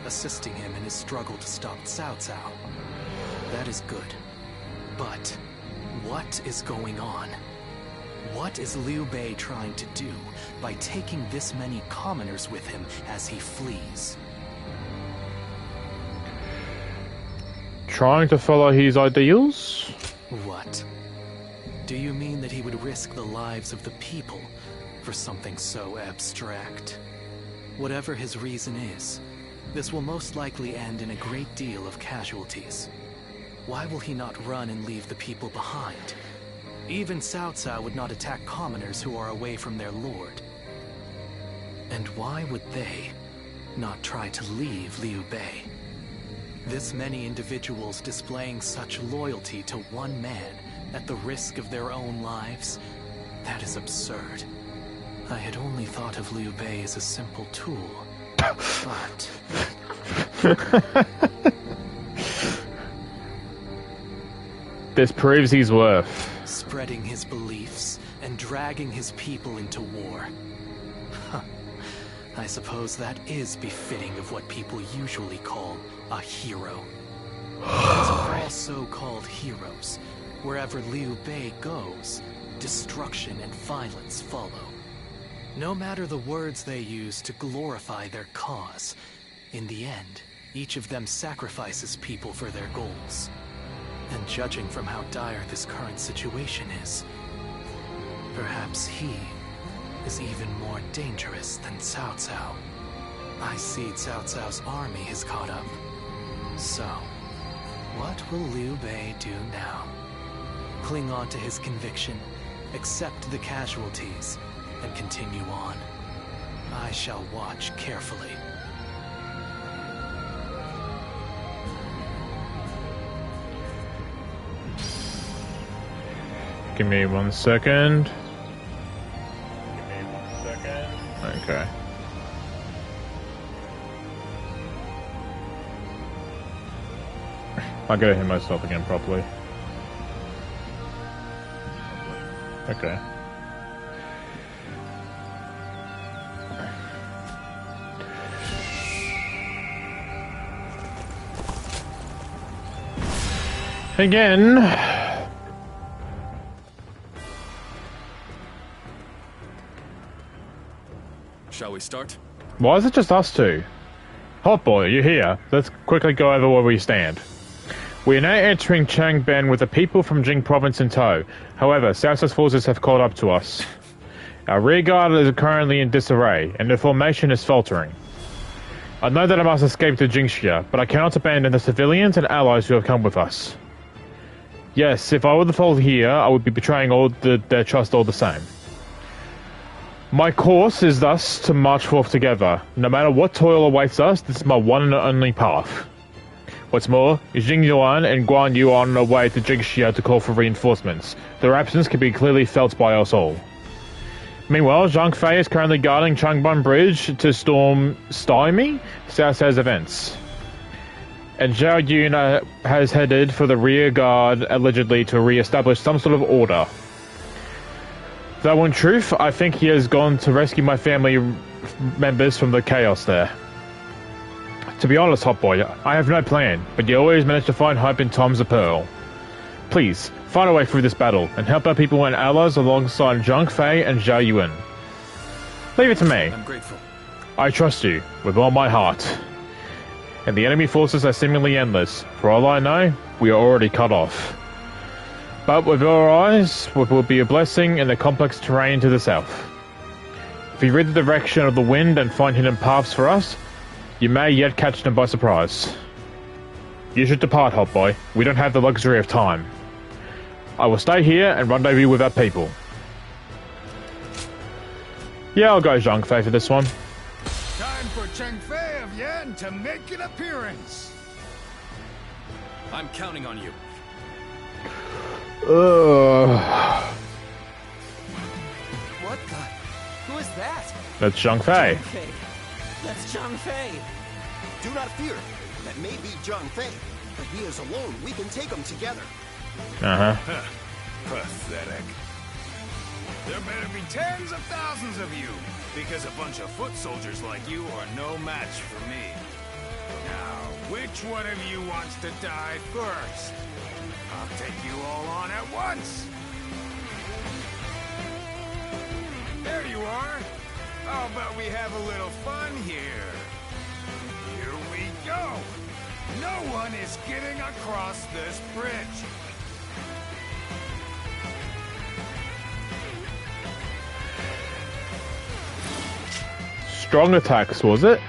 assisting him in his struggle to stop Cao Cao. That is good. But what is going on? What is Liu Bei trying to do by taking this many commoners with him as he flees? Trying to follow his ideals? What? Do you mean that he would risk the lives of the people for something so abstract? Whatever his reason is, This will most likely end in a great deal of casualties. Why will he not run and leave the people behind? Even Cao Cao would not attack commoners who are away from their lord. And why would they not try to leave Liu Bei? This many individuals displaying such loyalty to one man at the risk of their own lives, that is absurd. I had only thought of Liu Bei as a simple tool, but... This proves he's worth. Spreading his beliefs and dragging his people into war. Huh. I suppose that is befitting of what people usually call a hero. As for all so-called heroes, wherever Liu Bei goes, destruction and violence follow. No matter the words they use to glorify their cause, in the end, each of them sacrifices people for their goals. And judging from how dire this current situation is, perhaps he is even more dangerous than Cao Cao. I see Cao Cao's army has caught up. So, what will Liu Bei do now? Cling on to his conviction, accept the casualties, and continue on. I shall watch carefully. Give me 1 second. Okay. I gotta hit myself again properly. Okay. Again. Shall we start? Why is it just us two? Hot boy, you're here. Let's quickly go over where we stand. We are now entering Changban with the people from Jing province in tow. However, Cao Cao's forces have caught up to us. Our rearguard is currently in disarray, and the formation is faltering. I know that I must escape to Jingxia, but I cannot abandon the civilians and allies who have come with us. Yes, if I were to fall here, I would be betraying their trust all the same. My course is thus to march forth together. No matter what toil awaits us, this is my one and only path. What's more, Jing Yuan and Guan Yu are on their way to Jingxia to call for reinforcements. Their absence can be clearly felt by us all. Meanwhile, Zhang Fei is currently guarding Changban Bridge to stymie Cao Cao's events. And Zhao Yun has headed for the rear guard, allegedly to re-establish some sort of order. Though in truth, I think he has gone to rescue my family members from the chaos there. To be honest, Hot Boy, I have no plan, but you always manage to find hope in times of peril. Please, find a way through this battle, and help our people and allies alongside Zhang Fei and Zhao Yun. Leave it to me. I'm grateful. I trust you, with all my heart. And the enemy forces are seemingly endless. For all I know, we are already cut off. But with our eyes, what will be a blessing in the complex terrain to the south. If you read the direction of the wind and find hidden paths for us, you may yet catch them by surprise. You should depart, Hot Boy. We don't have the luxury of time. I will stay here and rendezvous with our people. Yeah, I'll go Zhang Fei for this one. Time for Cheng Fei of Yan to make an appearance. I'm counting on you. What the? Who is that? That's Zhang Fei. That's Zhang Fei. Do not fear. That may be Zhang Fei, but he is alone. We can take him together. Pathetic. There better be tens of thousands of you, because a bunch of foot soldiers like you are no match for me. Now, which one of you wants to die first? I'll take you all on at once. There you are. How about we have a little fun here? Here we go. No one is getting across this bridge. Strong attacks, was it?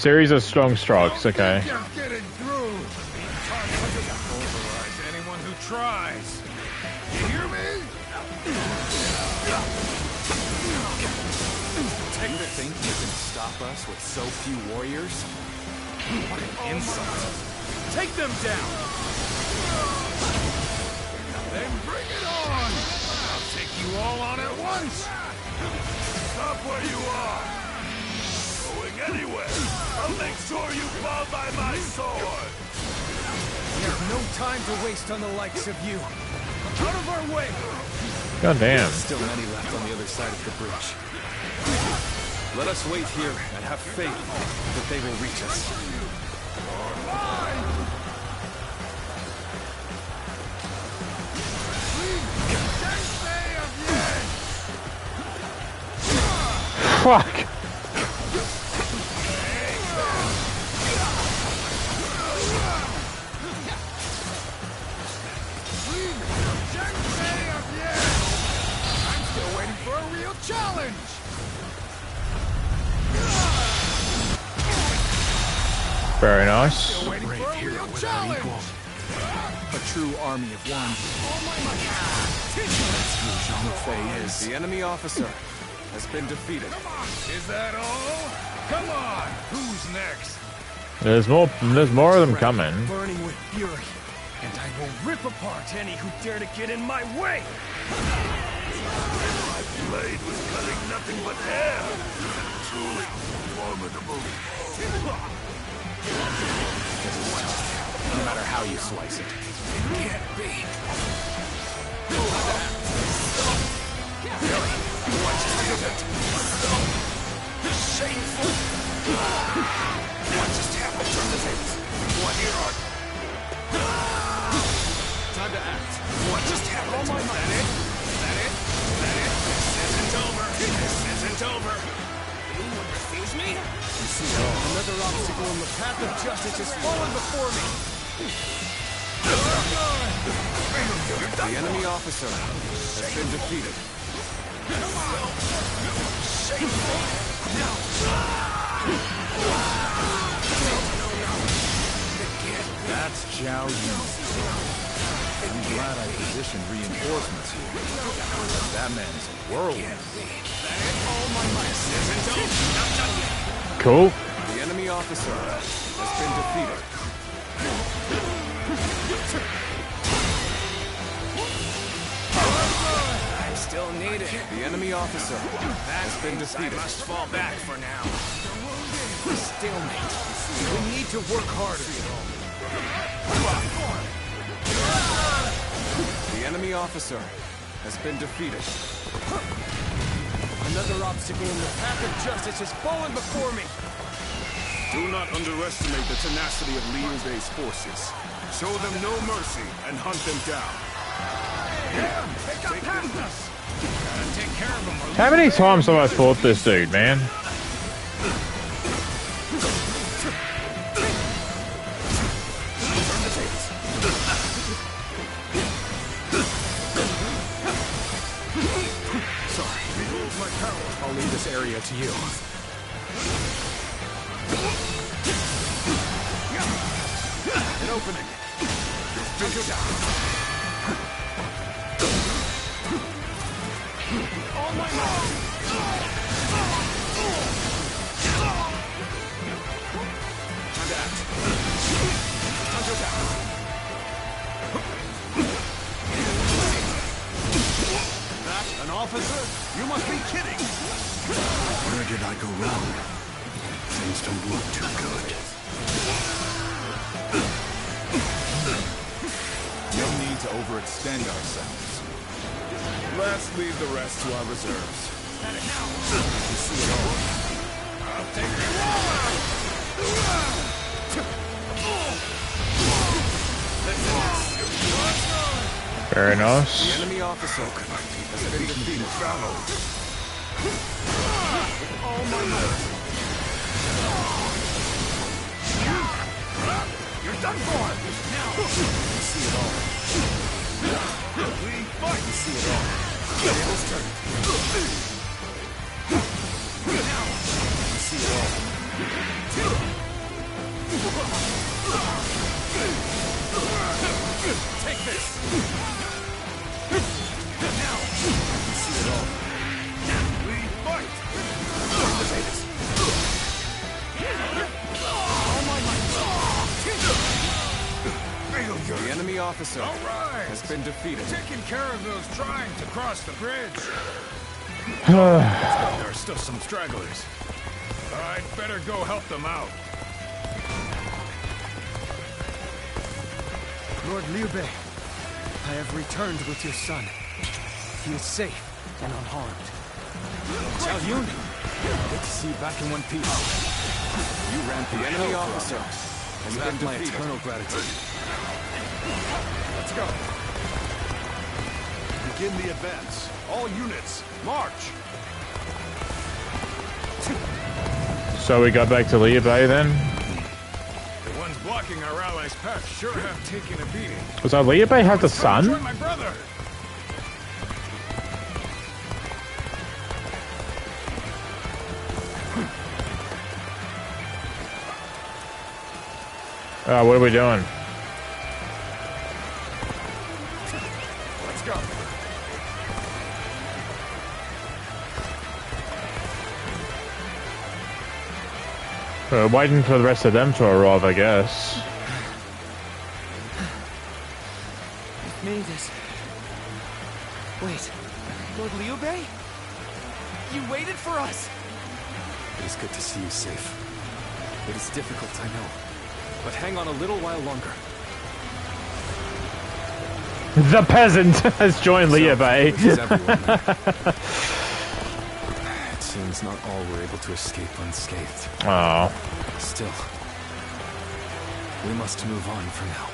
Series of strong strikes, okay. Just getting through. Pulverize anyone who tries. You hear me? Take the think you can stop us with so few warriors? What an insult. Take them down! Then bring it on! I'll take you all on at once! Stop where you are! Going anywhere! I'll make sure you fall by my sword! There's no time to waste on the likes of you. Out of our way! God damn. Still many left on the other side of the bridge. Let us wait here and have faith that they will reach us. Fuck! I'm still waiting for a real challenge! Very nice. Waiting for a real challenge! A true army of one. That's who Zhang Fei is. The enemy officer has been defeated. Is that all? Come on! Who's next? There's more of them coming. Burning with fury, and I will rip apart any who dare to get in my way! My blade was cutting nothing but air! Truly formidable. No matter how you slice it. Can't be. What just happened? Shameful. What just happened? Turn the tables. What here? Time to act. What just happened? Is that it? Is that it? Is that it? This isn't over. This isn't over. You would refuse me? You see it all. Another obstacle in the path of justice has fallen before me! The enemy officer has been defeated. That's Zhao Yun. I'm glad I positioned reinforcements here. That man is a whirlwind. Cool. The enemy officer has been defeated. I'm still needed. The enemy officer has been defeated. I must fall back for now. Stalemate. We need to work harder. The enemy officer has been defeated. Another obstacle in the path of justice has fallen before me! Do not underestimate the tenacity of Liu Bei's forces. Show them no mercy and hunt them down. They got past us! Gotta take care of them. How many times have I fought this dude, man? I'll leave this area to you. An opening. All my might! Time to act. Time to attack. That an officer? You must be kidding! Where did I go wrong? Things don't look too good. No need to overextend ourselves. Let's leave the rest to our reserves. You see it all. I'll take you on! Very nice. The enemy officer has been defeated. All my might! You're done for! Now! You see it all. We fight! You see it all. Tables turn. Now! You see it all. officer has been defeated. Taking care of those trying to cross the bridge. There are still some stragglers. I'd better go help them out. Lord Liu Bei, I have returned with your son. He is safe and unharmed. Xiao Yun, good to see you back in one piece. You ran the enemy officer. Has been my eternal gratitude. Let's go. Begin the advance. All units, march. So we got back to Liu Bei then? The ones blocking our allies' path sure have taken a beating. Was that Liu Bei have the son? Join my brother. What are we doing? Let's go. Waiting for the rest of them to arrive, I guess. It made it. Wait, Lord Liu Bei? You waited for us! It is good to see you safe. It is difficult, I know. But hang on a little while longer. The peasant has joined Liu Bei. It seems not all were able to escape unscathed. Oh. Still, we must move on for now.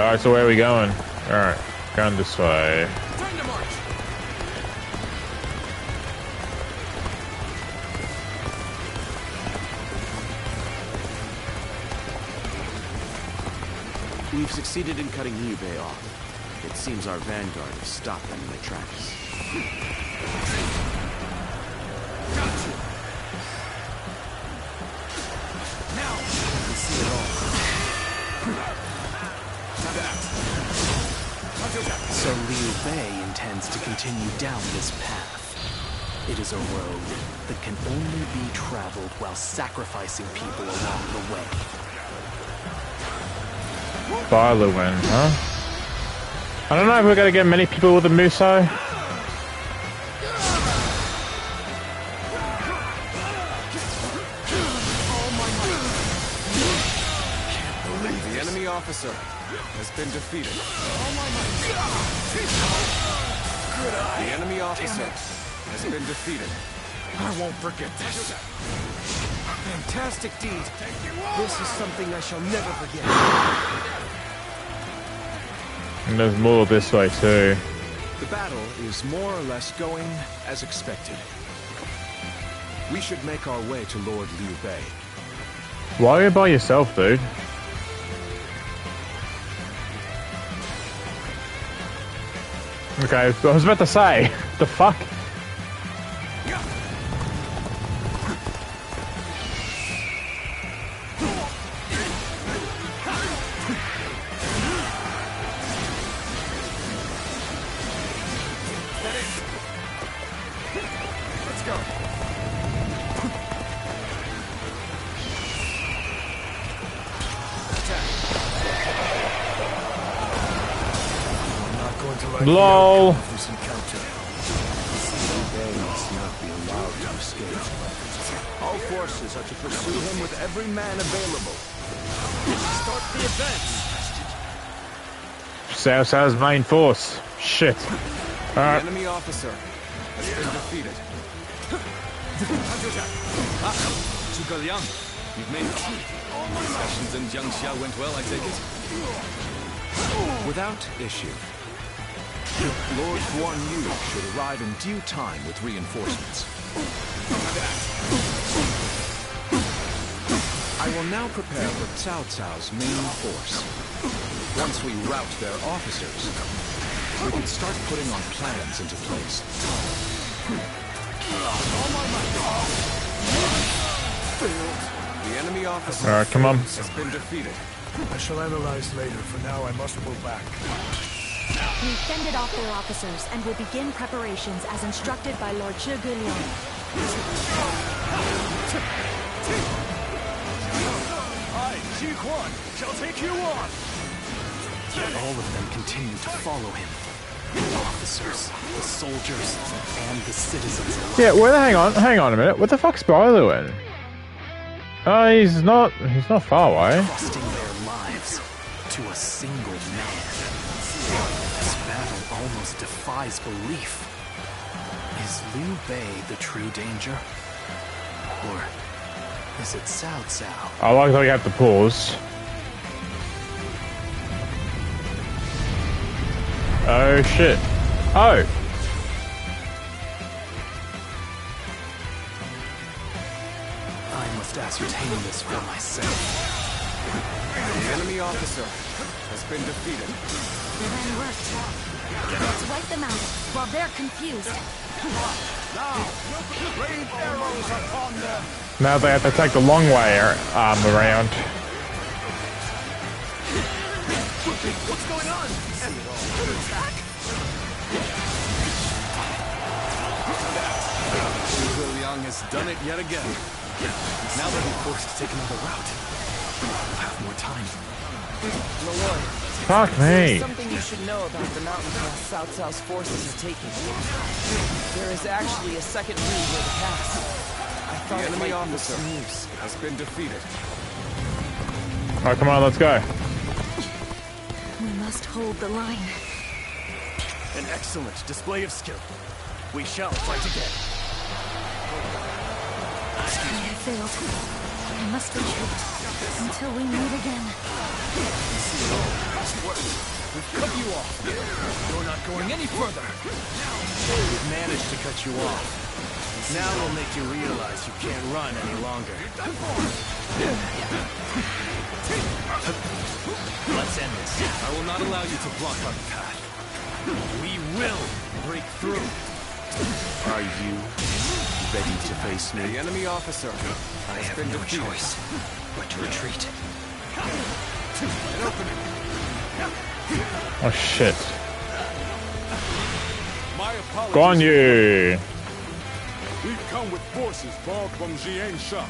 Alright, so where are we going? Alright, going this way. Time to march. We've succeeded in cutting Liu Bei off. It seems our vanguard has stopped them in their tracks. Got you. Now, We see it all. So Liu Bei intends to continue down this path. It is a road that can only be traveled while sacrificing people along the way. By Lewin, huh? I don't know if we're gonna get many people with the Muso. The enemy officer has been defeated. The enemy officer has been defeated. I won't forget this. Fantastic deed. This is something I shall never forget. And there's more this way too. The battle is more or less going as expected. We should make our way to Lord Liu Bei. Why are you by yourself, dude? Okay, I was about to say, the fuck? let's go. LOL. This encounter. They must not be allowed to escape. All forces are to pursue him with every man available. Start the advance. South's main force. Shit. The enemy officer has been defeated. Zhuge Liang, you've made it. Discussions in Jiangxia went well, I take it? Without issue. Lord Guan Yu should arrive in due time with reinforcements. I will now prepare for Cao Cao's main force. Once we rout their officers, we can start putting our plans into place. The enemy officer Alright, come on. has been defeated. I shall analyze later. For now, I must pull back. We fended off their officers and will begin preparations as instructed by Lord Zhuge Liang. I, Ji Quan, shall take you on. Yet all of them continue to follow him. The officers, the soldiers, and the citizens alike. Yeah, hang on a minute. What the fuck's Spyro doing? He's not far away. Trusting their lives to a single man. This battle almost defies belief. Is Liu Bei the true danger? Or is it Cao Cao? I like how you have to pause. Oh shit. Oh! I must ascertain this for myself. The enemy officer has been defeated. Divine worked. Let's wipe them out while they're confused. Now, rain arrows upon them. Now they have to take the long way around. What's going on? Attack? Zhuge Liang has done it yet again. Now they'll be forced to take another route. We'll have more time. Malloy, Fuck me. there's something you should know about the mountain pass Cao Cao's forces are taking. There is actually a second route near the pass. I The thought it enemy might be officer some news. has been defeated. Alright, come on, let's go. We must hold the line. An excellent display of skill. We shall fight again. I have failed. I must retreat until we meet again. We've cut you off. You're not going any further. We've managed to cut you off. Now we'll make you realize you can't run any longer. Let's end this. I will not allow you to block our path. We will break through. Are you ready to face me? The enemy officer I has have been no defeated. choice but to retreat. An opening. Oh shit. My apologies. Go on you. We've come with forces borrowed from Jiansha.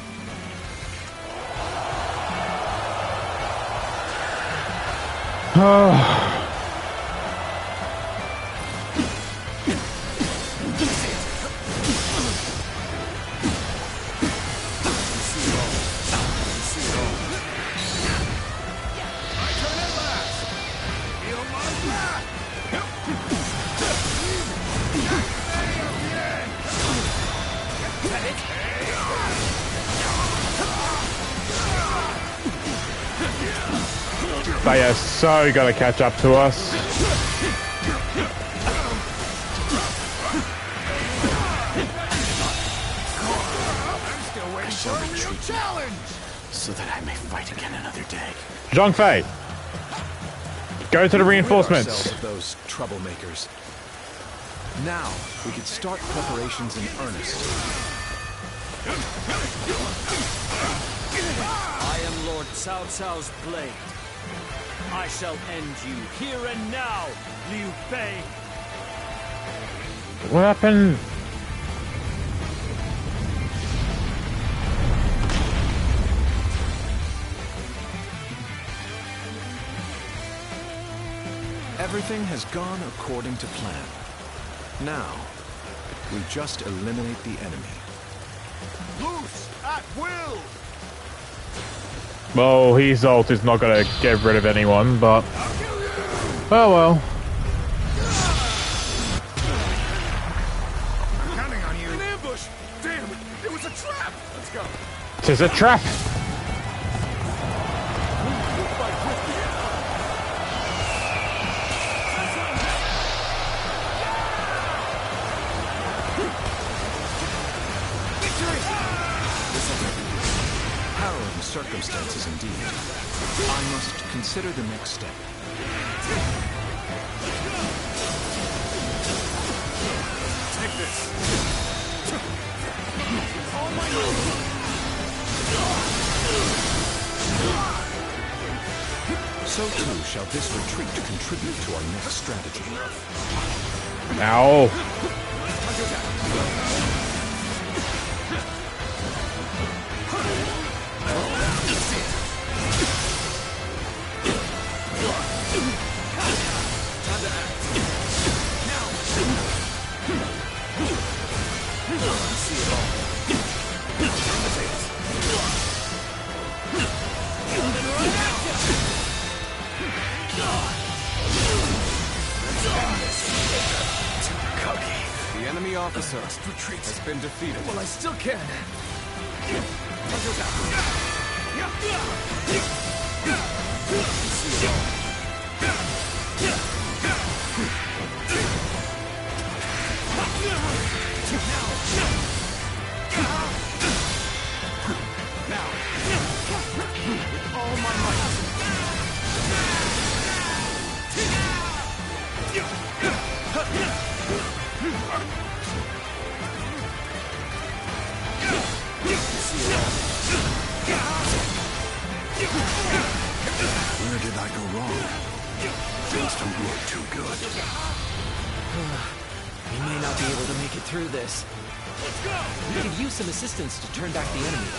They are so gonna catch up to us. I shall retreat now, so that I may fight again another day. Zhang Fei, go to the Rid ourselves reinforcements. of those troublemakers. Now we can start preparations in earnest. I am Lord Cao Cao's blade. I shall end you here and now, Liu Bei. What happened? Everything has gone according to plan. Now, we just eliminate the enemy. Loose at will! Well, his ult is not gonna get rid of anyone, but oh well. I'm counting on you. An ambush! Damn, it was a trap! Let's go. Tis a trap. Harrowing circumstances indeed. I must consider the next step. Take this. So too shall this retreat contribute to our next strategy. Ow. enemy officer has been defeated. Well, I still can. Where did I go wrong? Things don't look too good. We may not be able to make it through this. Let's go! We could use some assistance to turn back the enemy.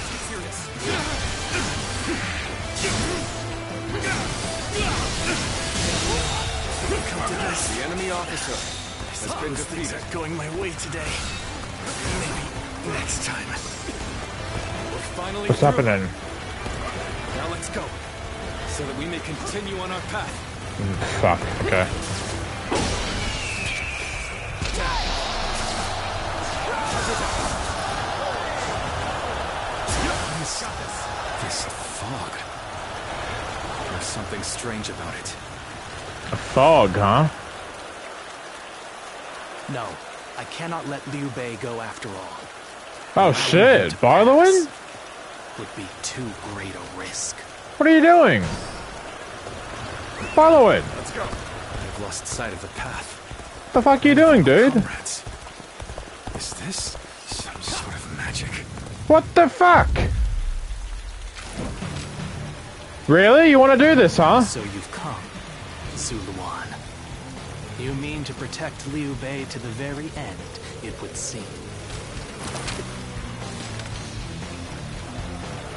Come to this. The enemy officer has been defeated. Things are going my way today. Maybe next time. We're finally What's through. happening? Now let's go, so that we may continue on our path. Fuck, okay. This fog. There's something strange about it. A fog, huh? No, I cannot let Liu Bei go after all. Oh shit, following? Would be too great a risk. What are you doing? Follow it. Let's go. I've lost sight of the path. What the fuck are you doing, dude? Comrades. Is this some sort of magic? What the fuck? Really? You want to do this, huh? So you've come, Zuluan. You mean to protect Liu Bei to the very end, it would seem.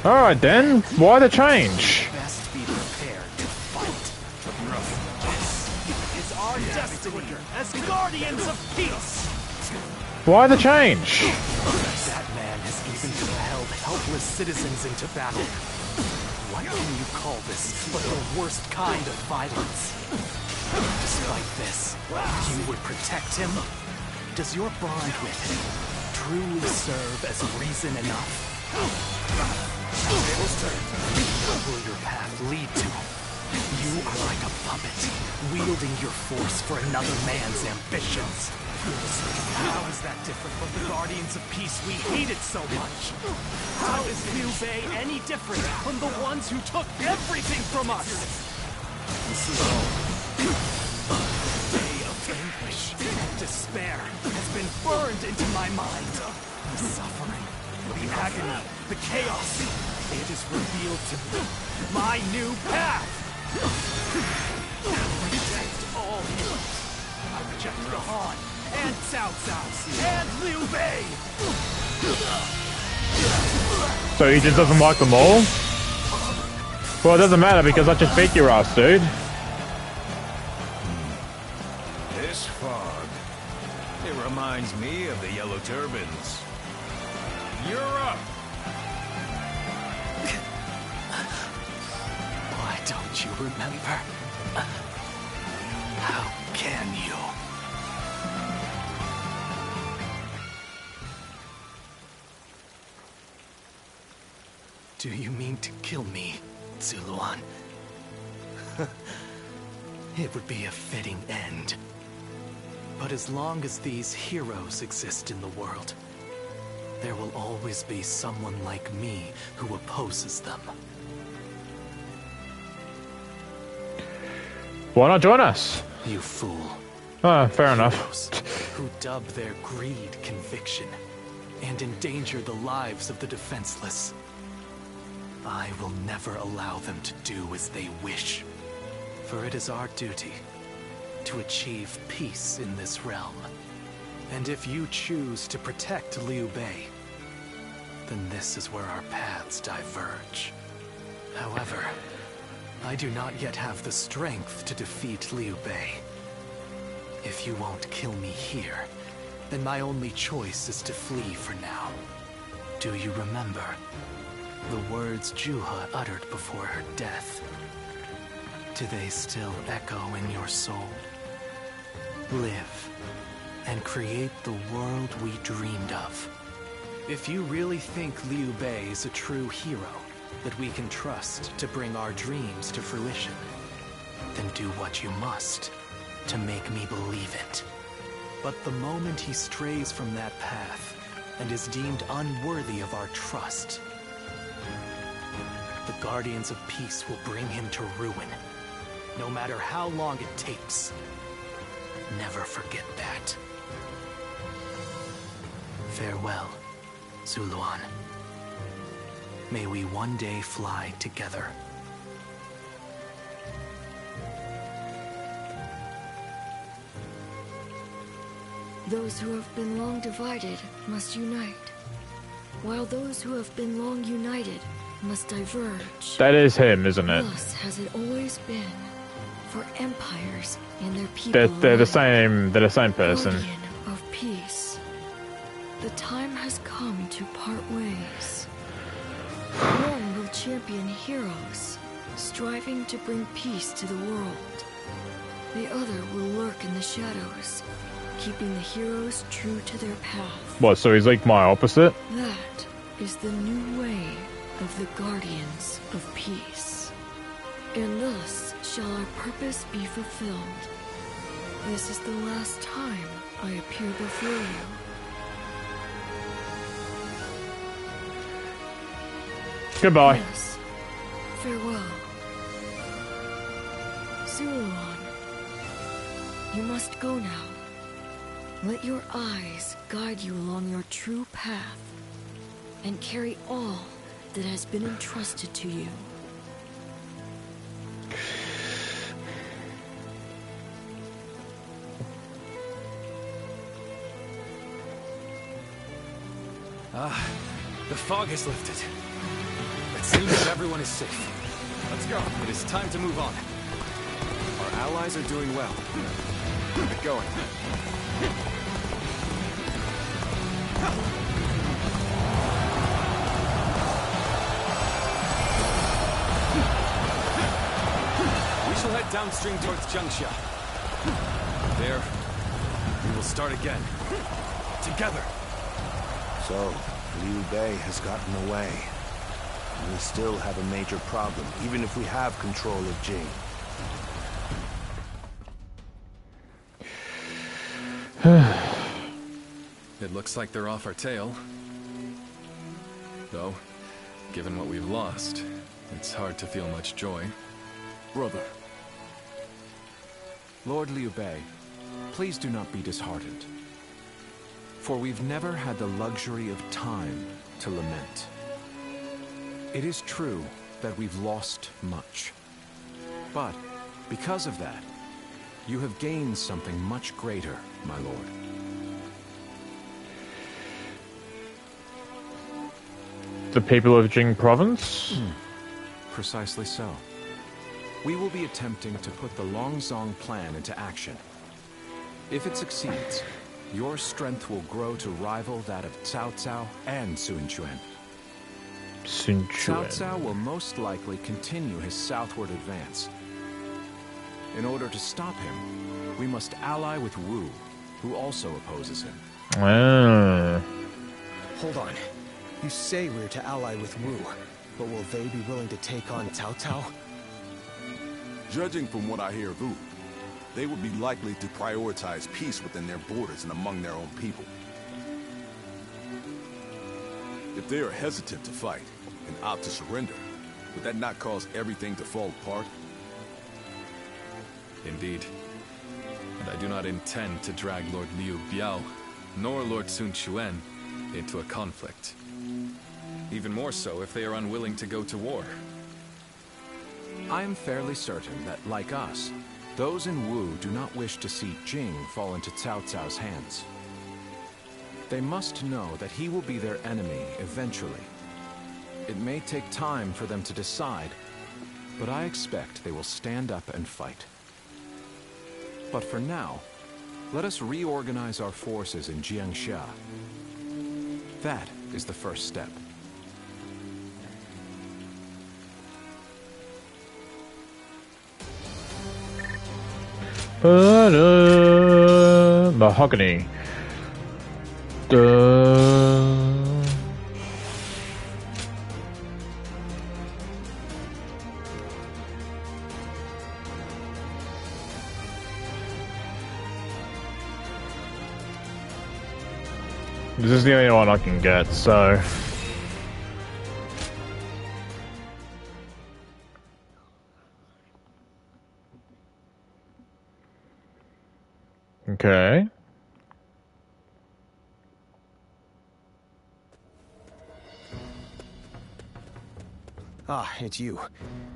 Alright then, why the change? Best be prepared to fight. This is our destiny as guardians of peace. Why the change? That man has even propelled helpless citizens into battle. What can you call this but the worst kind of violence? Despite this, you would protect him? Does your bond with him truly serve as reason enough? Where will your path lead to? You are like a puppet, wielding your force for another man's ambitions. How is that different from the Guardians of Peace we hated so much? How is Liu Bei any different from the ones who took everything from us? The day of anguish and despair has been burned into my mind. The suffering, the agony, the chaos. It is revealed to me my new path. I reject all heroes. I reject Han and Cao Cao and Liu Bei. So he just doesn't like them all? Well, it doesn't matter because I just beat your ass, dude. This fog, it reminds me of the Yellow Turbans. You're up! Why don't you remember? How can you? Do you mean to kill me, Zuluan? It would be a fitting end. But as long as these heroes exist in the world, there will always be someone like me who opposes them. Why not join us? You fool. Fair enough. Who dub their greed conviction and endanger the lives of the defenseless. I will never allow them to do as they wish, for it is our duty to achieve peace in this realm. And if you choose to protect Liu Bei, then this is where our paths diverge. However, I do not yet have the strength to defeat Liu Bei. If you won't kill me here, then my only choice is to flee for now. Do you remember the words Juha uttered before her death? Do they still echo in your soul? Live, and create the world we dreamed of. If you really think Liu Bei is a true hero that we can trust to bring our dreams to fruition, then do what you must to make me believe it. But the moment he strays from that path and is deemed unworthy of our trust, the Guardians of Peace will bring him to ruin, no matter how long it takes. Never forget that. Farewell, Zuluan. May we one day fly together. Those who have been long divided must unite, while those who have been long united must diverge. That is him, isn't it? Thus has it always been for empires and their people. They're the same. They're the same person. Guardian of peace. The time has come to part ways. One will champion heroes, striving to bring peace to the world. The other will lurk in the shadows, keeping the heroes true to their path. What, so he's like my opposite? That is the new way of the Guardians of Peace. And thus shall our purpose be fulfilled. This is the last time I appear before you. Goodbye. Yes. Farewell. Zuluan, you must go now. Let your eyes guide you along your true path, and carry all that has been entrusted to you. The fog has lifted. It seems that everyone is safe. Let's go. It is time to move on. Our allies are doing well. Keep it going. We shall head downstream towards Jiangxia. There, we will start again. Together. So, Liu Bei has gotten away. We still have a major problem, even if we have control of Jing. It looks like they're off our tail. Though, given what we've lost, it's hard to feel much joy. Brother. Lord Liu Bei, please do not be disheartened. For we've never had the luxury of time to lament. It is true that we've lost much. But, because of that, you have gained something much greater, my lord. The people of Jing province? Precisely so. We will be attempting to put the Longzong plan into action. If it succeeds, your strength will grow to rival that of Cao Cao and Sun Quan. Sun Quan. Cao Cao will most likely continue his southward advance. In order to stop him, we must ally with Wu, who also opposes him. Hold on. You say we're to ally with Wu, but will they be willing to take on Cao Cao? Judging from what I hear of Wu, they would be likely to prioritize peace within their borders and among their own people. If they are hesitant to fight and opt to surrender, would that not cause everything to fall apart? Indeed. And I do not intend to drag Lord Liu Biao, nor Lord Sun Quan, into a conflict. Even more so if they are unwilling to go to war. I am fairly certain that, like us, those in Wu do not wish to see Jing fall into Cao Cao's hands. They must know that he will be their enemy eventually. It may take time for them to decide, but I expect they will stand up and fight. But for now, let us reorganize our forces in Jiangxia. That is the first step. mahogany. This is the only one I can get, so... Okay. Ah, it's you.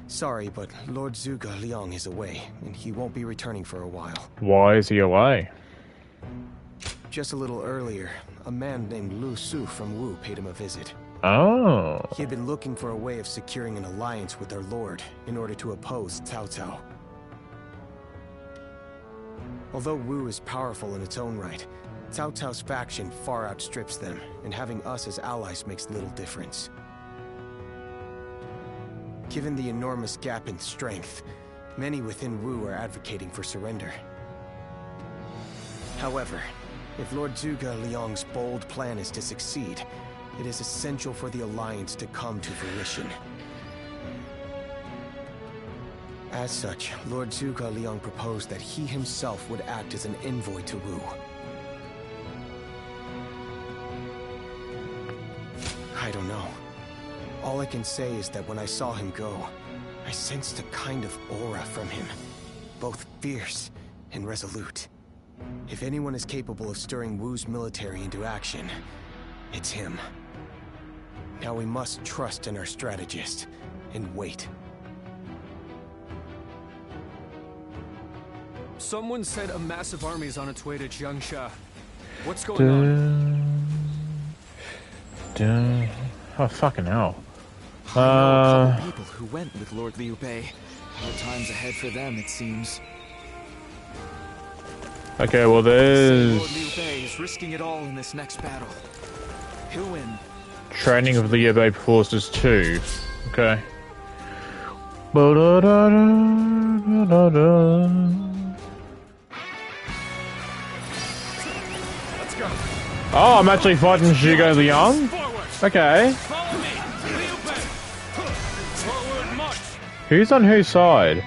Sorry, but Lord Zhuge Liang is away, and he won't be returning for a while. Why is he away? Just a little earlier, a man named Lu Su from Wu paid him a visit. Oh. He had been looking for a way of securing an alliance with their lord in order to oppose Cao Cao. Although Wu is powerful in its own right, Cao Cao's faction far outstrips them, and having us as allies makes little difference. Given the enormous gap in strength, many within Wu are advocating for surrender. However, if Lord Zhuge Liang's bold plan is to succeed, it is essential for the alliance to come to fruition. As such, Lord Zhuge Liang proposed that he himself would act as an envoy to Wu. I don't know. All I can say is that when I saw him go, I sensed a kind of aura from him, both fierce and resolute. If anyone is capable of stirring Wu's military into action, it's him. Now we must trust in our strategist and wait. Someone said a massive army is on its way to Jiangsha. What's going on? Oh, fucking hell. I know a couple people who went with Lord Liu Bei. The time's ahead for them, it seems. Okay, well there's... Lord Liu Bei is risking it all in this next battle. He'll win. Training of Liu Bei forces 2. Okay. Oh, I'm actually fighting Zhuge Liang? Okay. Who's on whose side?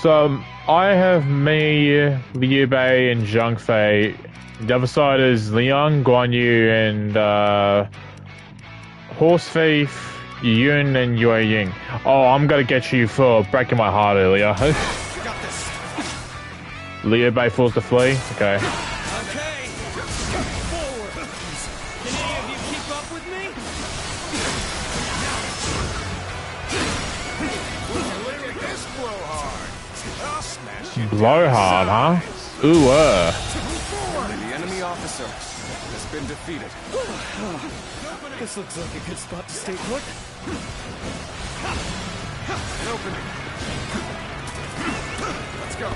So, I have me, Liu Bei, and Zhang Fei. The other side is Liang, Guan Yu, and Horse Thief, Yun, and Yue Ying. Oh, I'm gonna get you for breaking my heart earlier. Liu Bei forced to flee? Okay. Blow hard, huh? Ooh, The enemy officer has been defeated. This looks like a good spot to stay put. An opening. Let's go.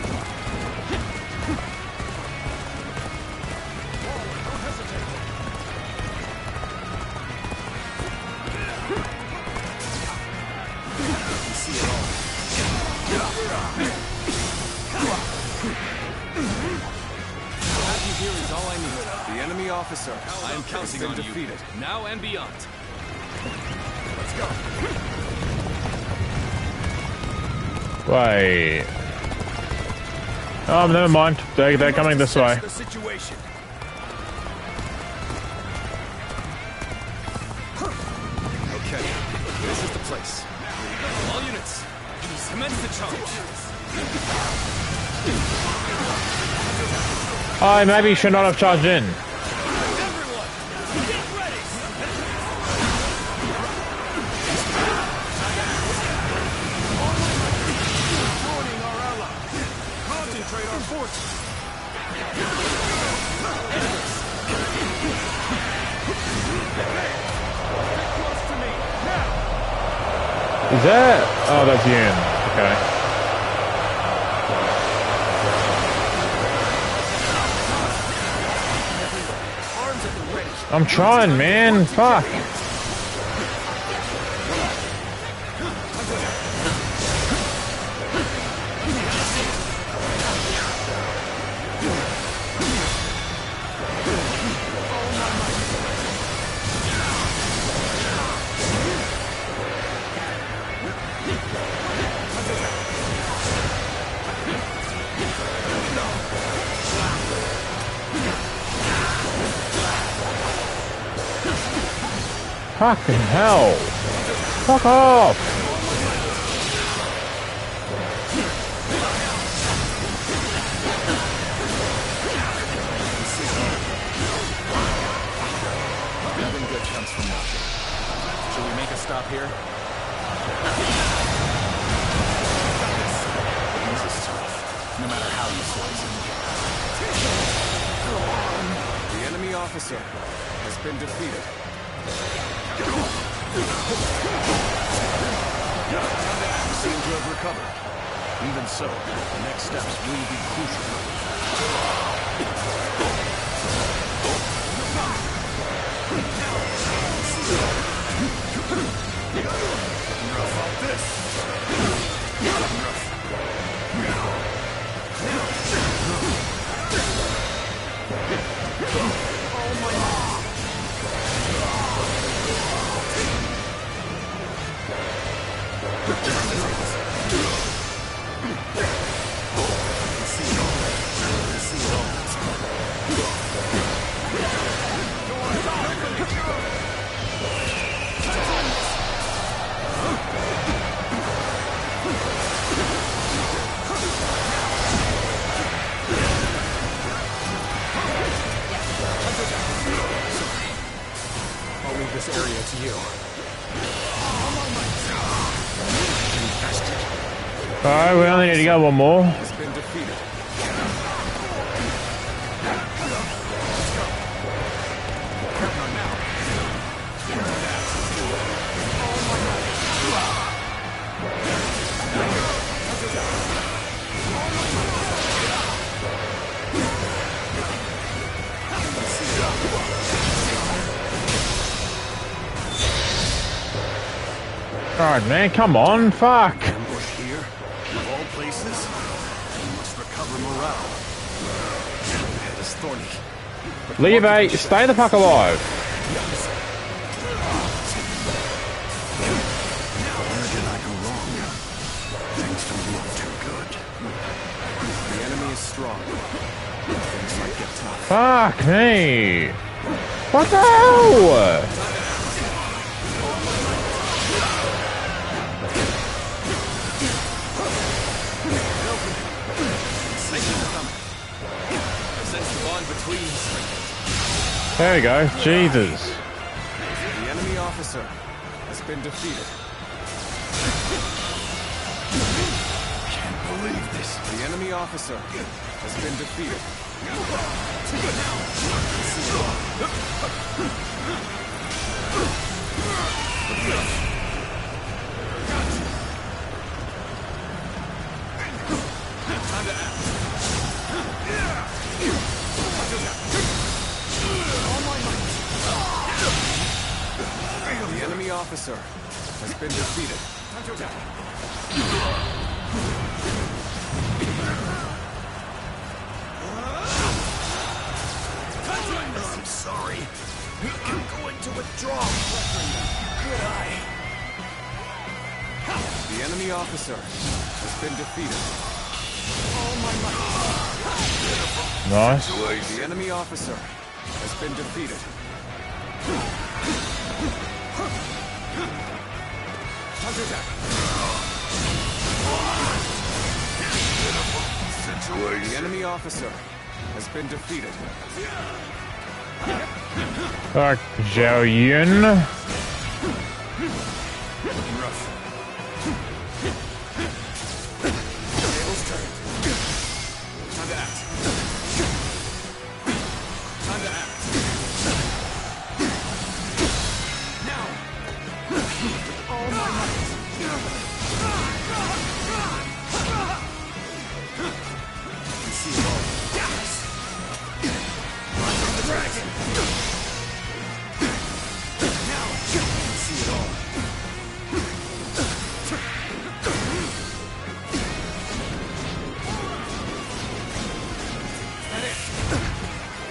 Don't hesitate. You see it all. Here is all I need. The enemy officer. I am counting on defeated. You, now and beyond. Let's go. Wait. Oh, never mind. They're coming this way. The situation. Okay, this is the place. All units, commence the charge. I maybe should not have charged in. Concentrate our forces. Is that? Oh, that's Yun. Okay. I'm trying, man. Fuck. Fucking hell! Fuck off! Nothing good comes from nothing. Should we make a stop here? This is tough, no matter how you slice it. The enemy officer has been defeated. Seem to have recovered. Even so, the next steps will be crucial. Rough off this. I'll leave this area to you. Alright, we only need to go one more. Has been defeated. Alright, man, come on, fuck. Ambush here, of all places, we must recover morale. The head is thorny. Leave A, stay the fuck alive. Where did I go wrong? Things don't look too good. The enemy is strong. Things might get tough. Fuck me. What the hell? There we go. Jesus. The enemy officer has been defeated. Can't believe this. The enemy officer has been defeated. Time to act. The enemy officer has been defeated. Time to attack. I'm sorry. I'm going to withdraw. Good eye. The enemy officer has been defeated. Nice. The enemy officer has been defeated. Time to attack. The enemy officer has been defeated. Fuck, Zhao Yun. Tables turned. Time to act. Time to act. Now. All my might. See you all. Yes. Run from the dragon. Now. See it all.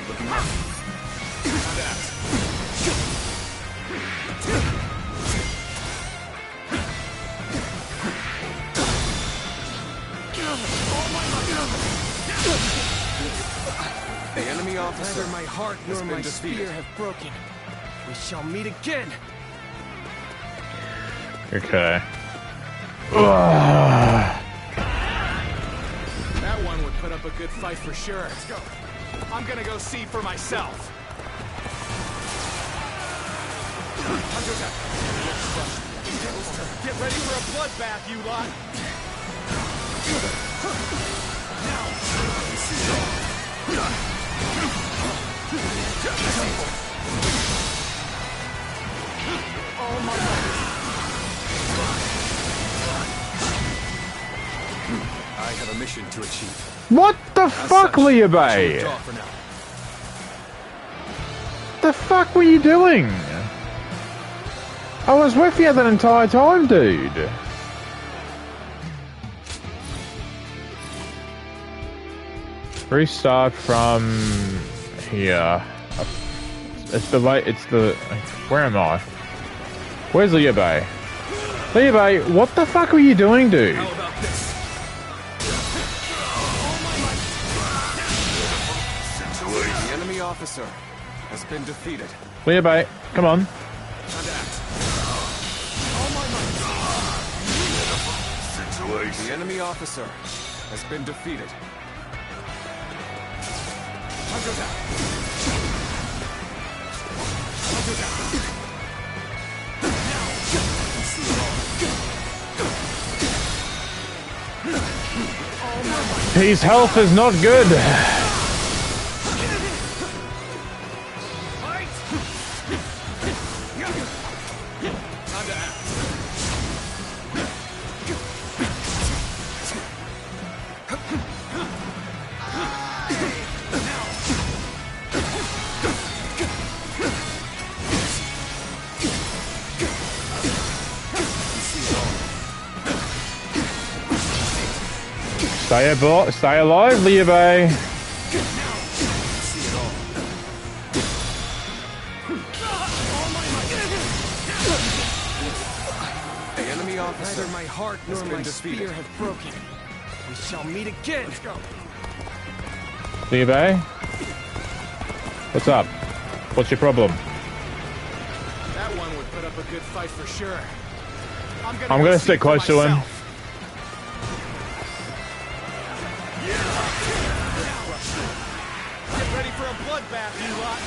Looking rough. Time to act. The enemy officer Neither my heart has nor been my defeated. spear have broken. We shall meet again. Okay. That one would put up a good fight for sure. Let's go. I'm gonna go see for myself. Get ready for a bloodbath, you lot. Oh my God. I have a mission to achieve. What the fuck, Liu Bei? The fuck were you doing? I was with you that entire time, dude. Restart from here. It's the light. It's the. Where am I? Where's Liu Bei? Liu Bei, what the fuck were you doing, dude? How about this? The enemy officer has been defeated. Liu Bei, come on. The enemy officer has been defeated. His health is not good. Stay alive, Liu Bei. The enemy officer. Neither my heart nor my spear have broken. We shall meet again. Let's go. Liu Bei? What's up? What's your problem? That one would put up a good fight for sure. I'm gonna stick close to him. Get ready for a bloodbath, you lot.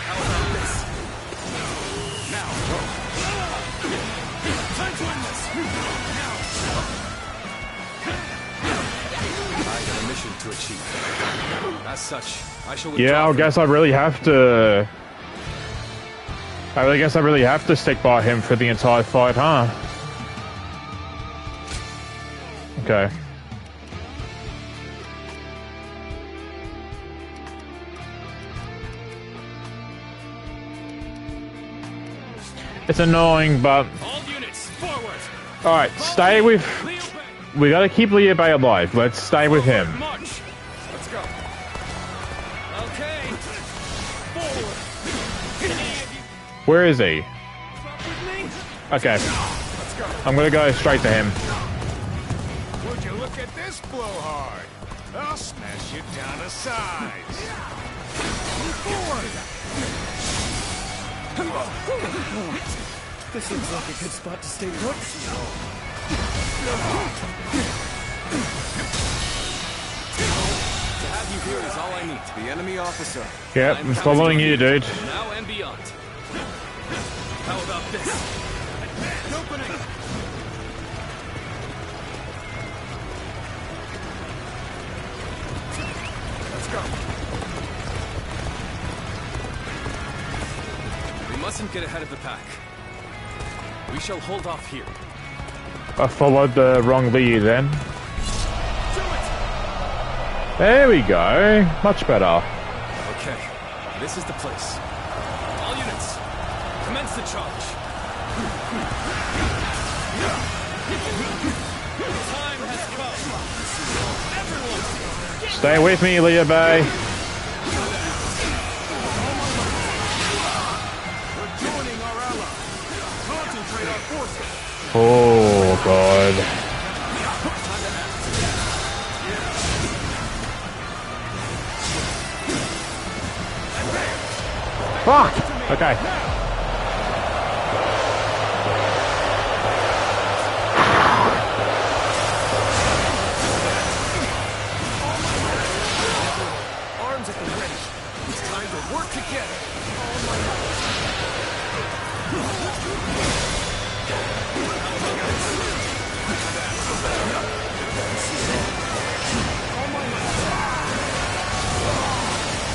How about this? Now. Time to end this. Now. I have a mission to achieve. As such, I shall. Yeah, I guess I really have to. I guess I really have to stick by him for the entire fight, huh? Okay. It's annoying, but... All units, forward! Alright, stay with... We gotta keep Liu Bei alive. Let's stay with him. March! Let's go. Okay. Forward. Where is he? Okay. I'm gonna go straight to him. Would you look at this blowhard? I'll smash you down to size. Forward! This looks like a good spot to stay put. To have you here is all I need. The enemy officer. Yep, I'm following you, dude. Now and beyond. How about this? Opening! Let's go. We mustn't get ahead of the pack. We shall hold off here. I followed the wrong Liu then. There we go. Much better. Okay, this is the place. All units, commence the charge. Time has come. Everyone, Stay with me, Liu Bei. we're joining our ally. Concentrate our forces. Oh, God. Fuck! Okay. Arms at the ready. It's time to work together.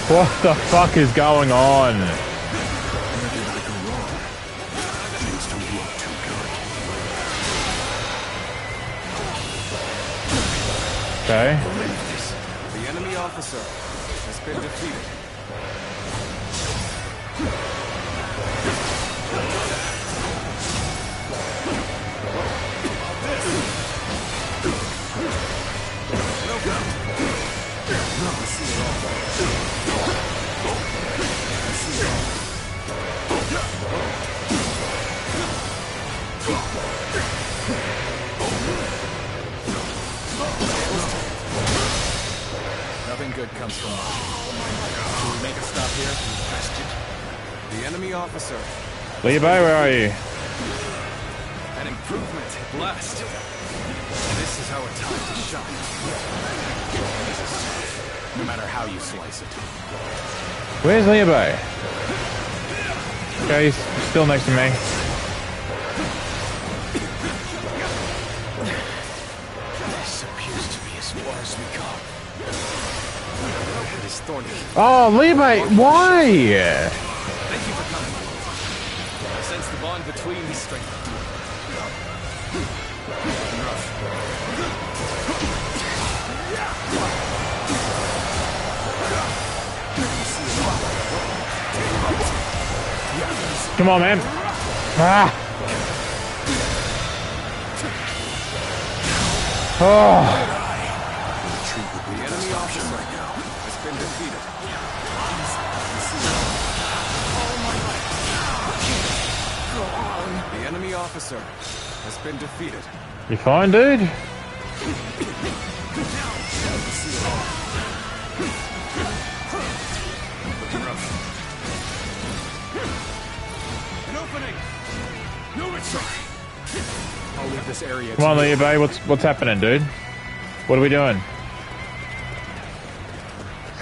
What the fuck is going on? Okay. The enemy officer has been defeated. Nothing good comes from it. Can we make a stop here? Question. The enemy officer. Liu Bei, where are you? An improvement at last. This is our time to shine. No matter how you slice it. Where's Liu Bei? Okay, he's still next to me. This appears to be as far as we go. It is thorny. Oh, Liu Bei, why? Thank you for coming. I sense the bond between these strength. Come on, man. Ah. Oh. The enemy officer has been defeated. The enemy officer has been defeated. You fine, dude? An opening. No retreat. I'll leave this area. Come on, Liu Bei, what's happening, dude? What are we doing?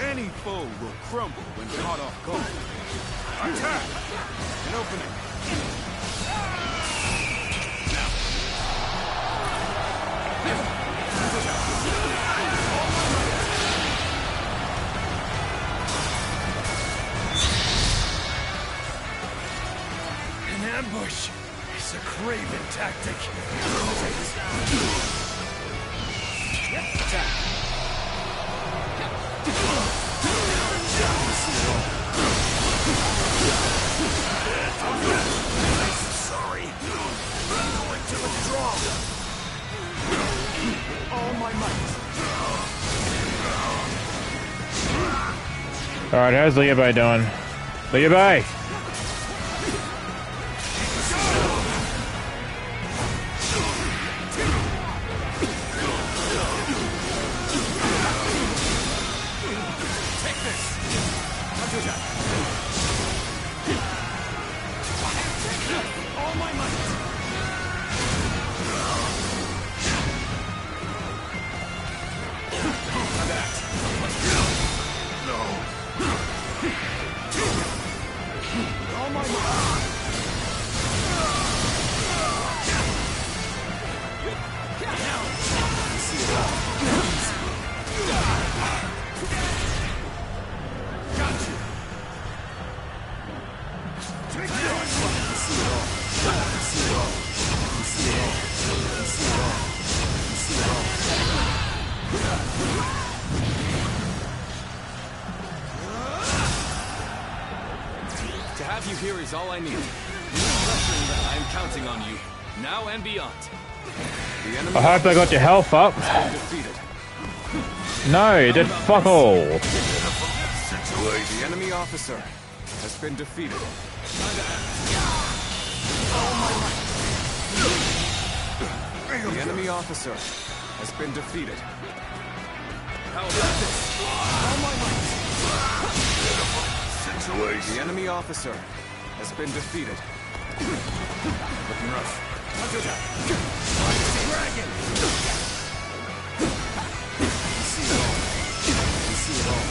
Any foe will crumble when caught off guard. Attack! An opening. An ambush is a craven tactic. Sorry. I'm going to withdraw. All my might. Alright, how's Liu Bei doing? Liu Bei! To have you here is all I need. I am counting on you, now and beyond. The enemy I hope I got your health up. defeated. No, you did fuck all. The enemy officer has been defeated. The enemy officer has been defeated. How about this? choice. The enemy officer has been defeated. Looking rough. Dragon! We see it all. We see it all.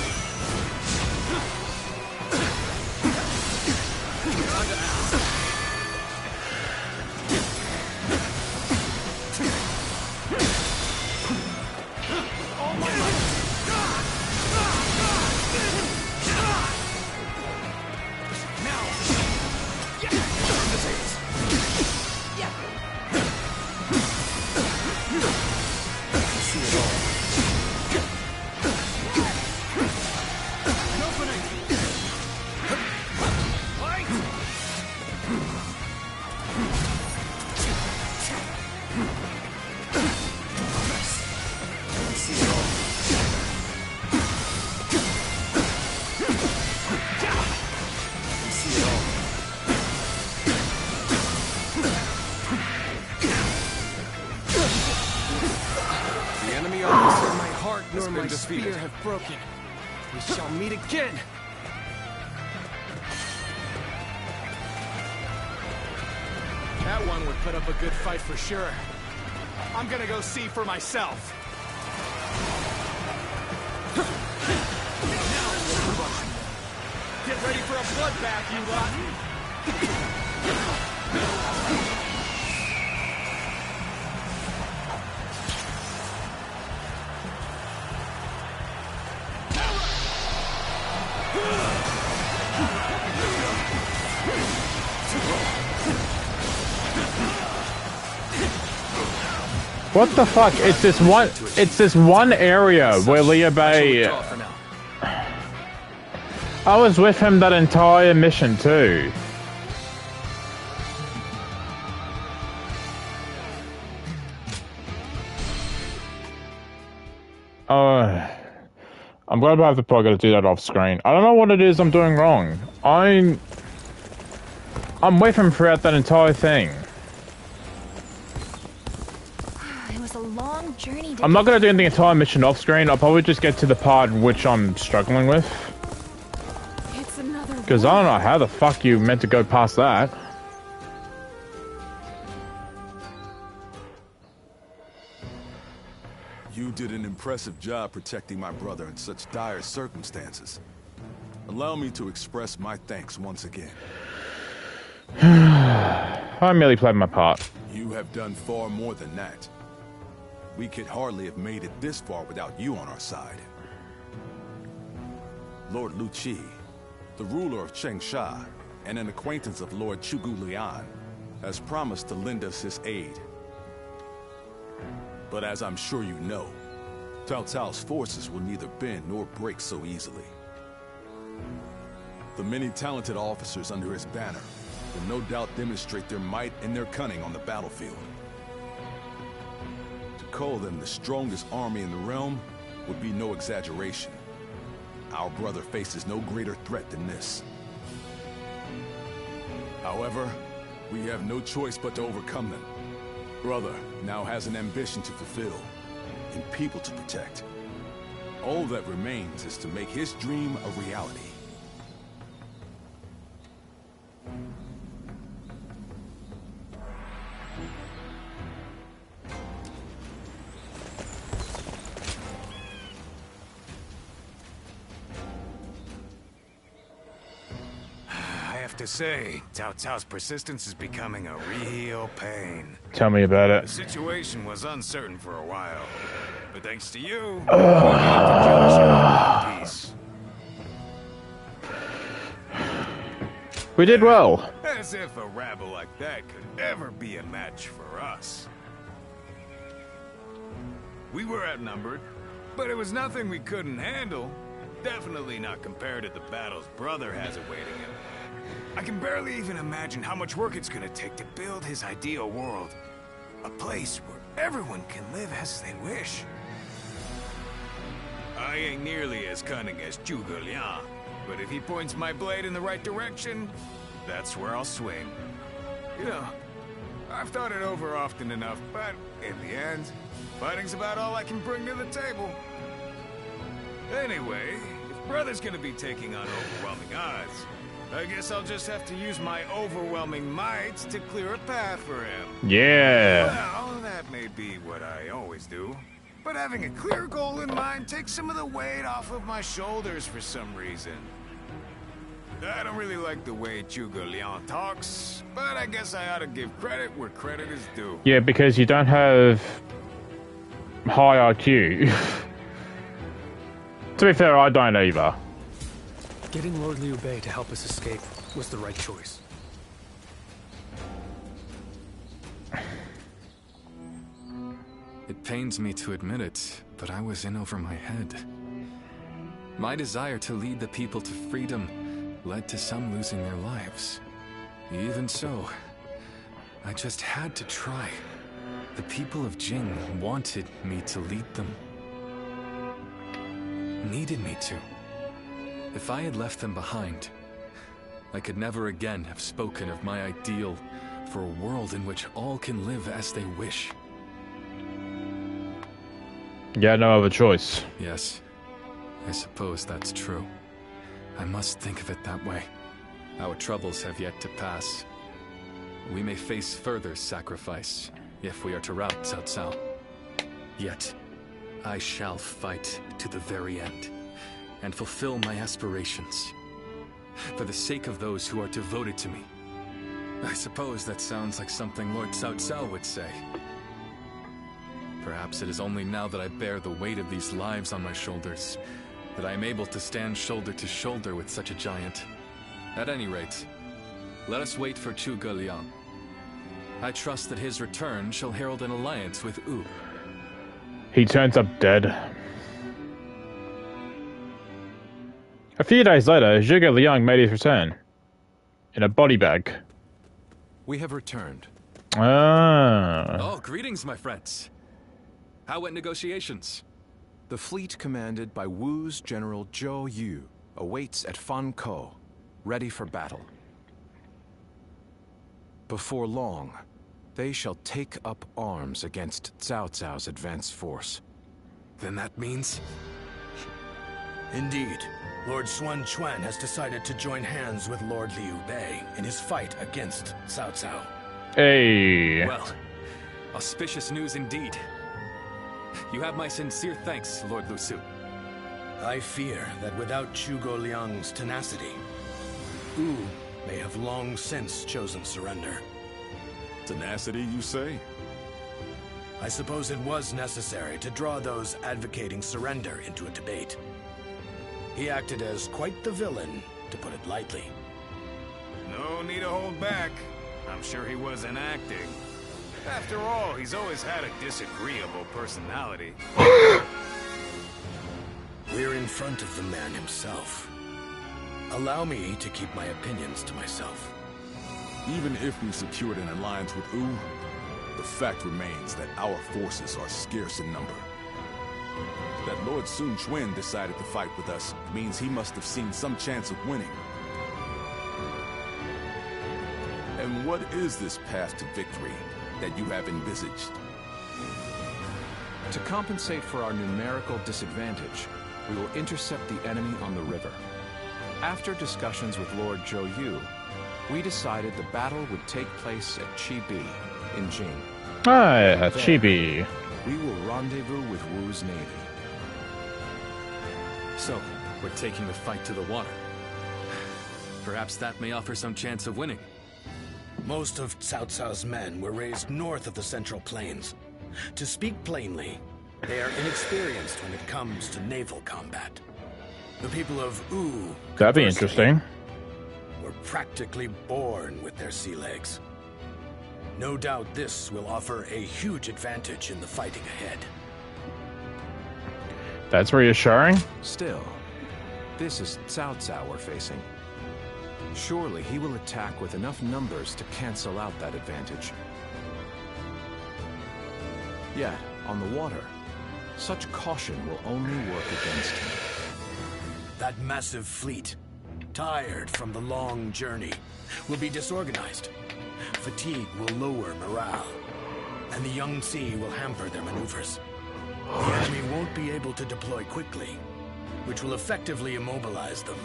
Nor my spear have broken. We shall meet again. That one would put up a good fight for sure. I'm gonna go see for myself. Get ready for a bloodbath, you lot! What the fuck? It's this one area where Liu Bei... I was with him that entire mission too. I'm glad I have to probably do that off screen. I don't know what it is I'm doing wrong. I'm with him throughout that entire thing. Long journey to I'm not going to do the entire mission off screen. I'll probably just get to the part which I'm struggling with. It's another Because I don't know how the fuck you meant to go past that. You did an impressive job protecting my brother in such dire circumstances. Allow me to express my thanks once again. I merely played my part. You have done far more than that. We could hardly have made it this far without you on our side. Lord Lu Qi, the ruler of Chengsha, and an acquaintance of Lord Chugu Lian, has promised to lend us his aid. But as I'm sure you know, Cao Cao's forces will neither bend nor break so easily. The many talented officers under his banner will no doubt demonstrate their might and their cunning on the battlefield. Call them the strongest army in the realm would be no exaggeration. Our brother faces no greater threat than this. However, we have no choice but to overcome them. Brother now has an ambition to fulfill, and people to protect. All that remains is to make his dream a reality. To say, Cao Cao's persistence is becoming a real pain. Tell me about it. The situation was uncertain for a while, but thanks to you, peace. We did well. As if a rabble like that could ever be a match for us. We were outnumbered, but it was nothing we couldn't handle. Definitely not compared to the battles brother has awaiting him. I can barely even imagine how much work it's gonna take to build his ideal world. A place where everyone can live as they wish. I ain't nearly as cunning as Zhuge Liang, but if he points my blade in the right direction, that's where I'll swing. You know, I've thought it over often enough, but in the end, fighting's about all I can bring to the table. Anyway, if Brother's gonna be taking on overwhelming odds. I guess I'll just have to use my overwhelming might to clear a path for him. Yeah. Well, that may be what I always do. But having a clear goal in mind takes some of the weight off of my shoulders for some reason. I don't really like the way Zhuge Liang talks, but I guess I ought to give credit where credit is due. Yeah, because you don't have high IQ. To be fair, I don't either. Getting Lord Liu Bei to help us escape was the right choice. It pains me to admit it, but I was in over my head. My desire to lead the people to freedom led to some losing their lives. Even so, I just had to try. The people of Jing wanted me to lead them. Needed me to. If I had left them behind, I could never again have spoken of my ideal for a world in which all can live as they wish. Yeah, no other choice. Yes, I suppose that's true. I must think of it that way. Our troubles have yet to pass. We may face further sacrifice if we are to rout Cao Cao. Yet, I shall fight to the very end and fulfill my aspirations for the sake of those who are devoted to me. I suppose that sounds like something Lord Cao Cao would say. Perhaps it is only now that I bear the weight of these lives on my shoulders that I am able to stand shoulder to shoulder with such a giant. At any rate, let us wait for Zhuge Liang. I trust that his return shall herald an alliance with Wu. He turns up dead. A few days later, Zhuge Liang made his return. In a body bag. We have returned. Ah. Oh, greetings, my friends. How went negotiations? The fleet commanded by Wu's General Zhou Yu awaits at Fan Ko, ready for battle. Before long, they shall take up arms against Cao Cao's advance force. Then that means... Indeed. Lord Xuan Chuan has decided to join hands with Lord Liu Bei in his fight against Cao Cao. Hey. Well, auspicious news indeed. You have my sincere thanks, Lord Lu Su. I fear that without Zhuge Liang's tenacity, Wu may have long since chosen surrender. Tenacity, you say? I suppose it was necessary to draw those advocating surrender into a debate. He acted as quite the villain, to put it lightly. No need to hold back. I'm sure he wasn't acting. After all, he's always had a disagreeable personality. We're in front of the man himself. Allow me to keep my opinions to myself. Even if we secured an alliance with Wu, the fact remains that our forces are scarce in number. That Lord Sun Quan decided to fight with us means he must have seen some chance of winning. And what is this path to victory that you have envisaged? To compensate for our numerical disadvantage, we will intercept the enemy on the river. After discussions with Lord Zhou Yu, we decided the battle would take place at Chibi in Jing. Ah, Chibi. We will rendezvous with Wu's navy. So, we're taking the fight to the water. Perhaps that may offer some chance of winning. Most of Cao Cao's men were raised north of the Central Plains. To speak plainly, they are inexperienced when it comes to naval combat. The people of Wu, That'd be interesting. were practically born with their sea legs. No doubt this will offer a huge advantage in the fighting ahead. That's reassuring. Still, this is Cao Cao we're facing. Surely he will attack with enough numbers to cancel out that advantage. Yet, on the water, such caution will only work against him. That massive fleet, tired from the long journey, will be disorganized. Fatigue will lower morale, and the Yangtze will hamper their maneuvers. The enemy won't be able to deploy quickly. which will effectively immobilize them.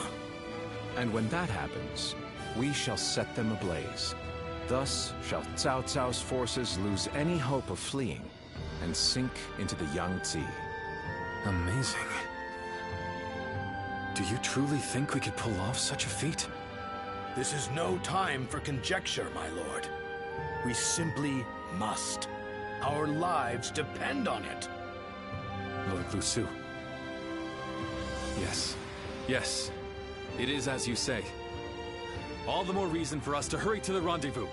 And when that happens, we shall set them ablaze. Thus shall Cao Cao's forces lose any hope of fleeing and sink into the Yangtze. Amazing. Do you truly think we could pull off such a feat? This is no time for conjecture, my lord. We simply must. Our lives depend on it. Lord Lu Su. Yes. Yes. It is as you say. All the more reason for us to hurry to the rendezvous.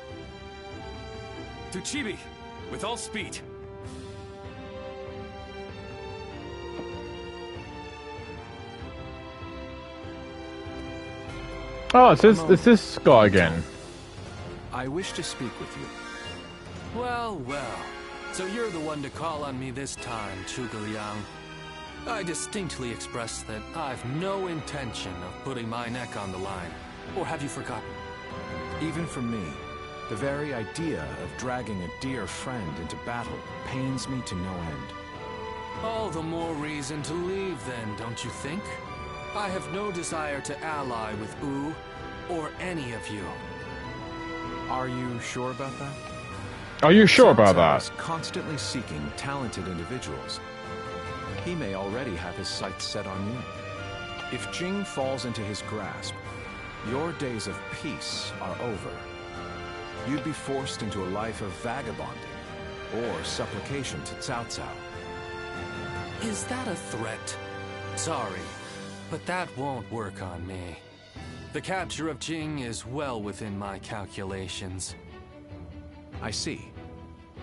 To Chibi, with all speed. Oh, it's this guy again. I wish to speak with you. Well, well. So you're the one to call on me this time, Zhuge Liang. I distinctly expressed that I've no intention of putting my neck on the line. Or have you forgotten? Even for me, the very idea of dragging a dear friend into battle pains me to no end. All the more reason to leave then, don't you think? I have no desire to ally with Wu, or any of you. Are you sure about that? Are you sure about Cao Cao that? is constantly seeking talented individuals. He may already have his sights set on you. If Jing falls into his grasp, your days of peace are over. You'd be forced into a life of vagabonding or supplication to Cao Cao. Is that a threat? Sorry, but that won't work on me. The capture of Jing is well within my calculations. I see.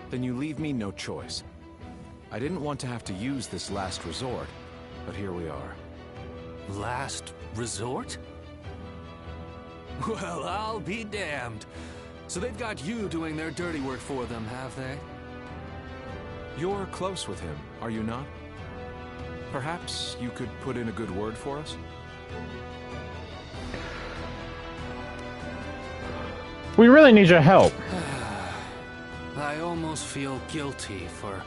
Then you leave me no choice. I didn't want to have to use this last resort, but here we are. Last resort? Well, I'll be damned. So they've got you doing their dirty work for them, have they? You're close with him, are you not? Perhaps you could put in a good word for us? We really need your help. I almost feel guilty for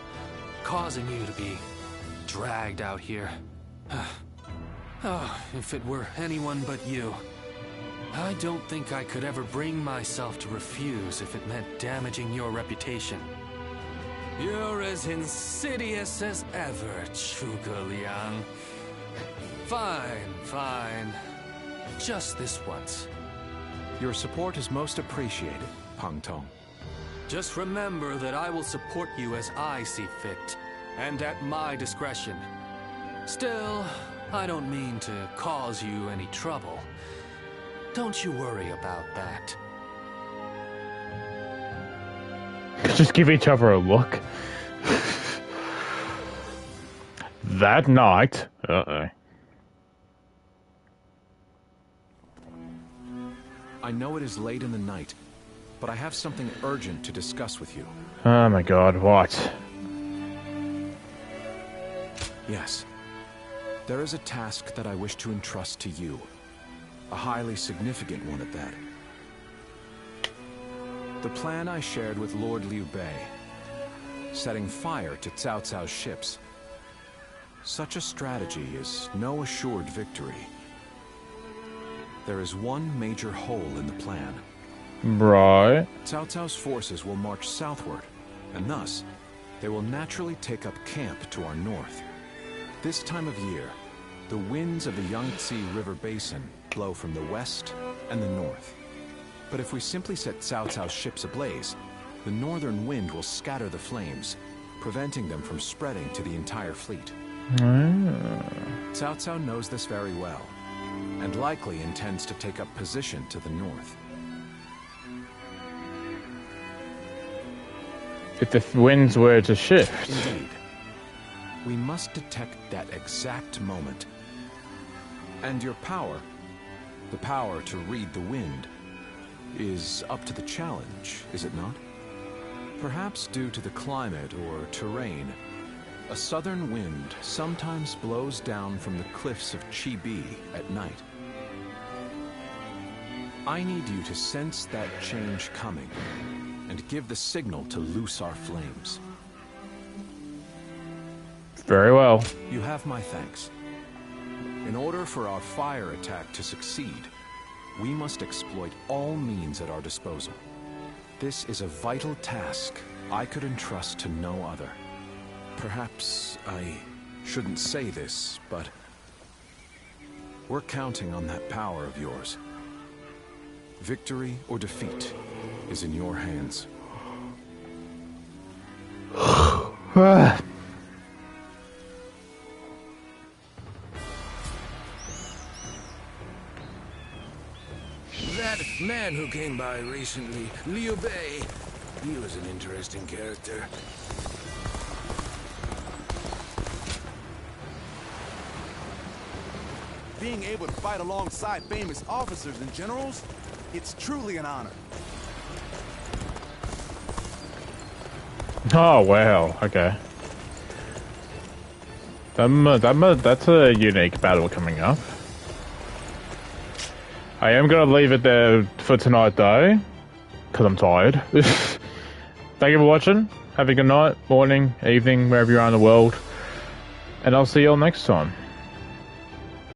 causing you to be dragged out here. Oh, if it were anyone but you. I don't think I could ever bring myself to refuse if it meant damaging your reputation. You're as insidious as ever, Zhuge Liang. Fine, fine. Just this once. Your support is most appreciated, Pang Tong. Just remember that I will support you as I see fit, and at my discretion. Still, I don't mean to cause you any trouble. Don't you worry about that. Just give each other a look. That night... Uh-oh. I know it is late in the night, but I have something urgent to discuss with you. Oh my god, what? Yes. There is a task that I wish to entrust to you. A highly significant one at that. The plan I shared with Lord Liu Bei, setting fire to Cao Cao's ships. Such a strategy is no assured victory. There is one major hole in the plan. Right. Cao Cao's forces will march southward, and thus, they will naturally take up camp to our north. This time of year, the winds of the Yangtze River Basin blow from the west and the north. But if we simply set Cao Cao's ships ablaze, the northern wind will scatter the flames, preventing them from spreading to the entire fleet. Cao Cao knows this very well, and likely intends to take up position to the north. If the winds were to shift. Indeed. We must detect that exact moment. And your power, the power to read the wind, is up to the challenge, is it not? Perhaps due to the climate or terrain, a southern wind sometimes blows down from the cliffs of Chibi at night. I need you to sense that change coming and give the signal to loose our flames. Very well. You have my thanks. In order for our fire attack to succeed, we must exploit all means at our disposal. This is a vital task I could entrust to no other. Perhaps I shouldn't say this, but we're counting on that power of yours. Victory or defeat is in your hands. That man who came by recently, Liu Bei, he was an interesting character. Being able to fight alongside famous officers and generals, it's truly an honor. Oh wow, okay. That's a unique battle coming up. I am gonna leave it there for tonight though, because I'm tired. Thank you for watching. Have a good night, morning, evening, wherever you are in the world. And I'll see you all next time.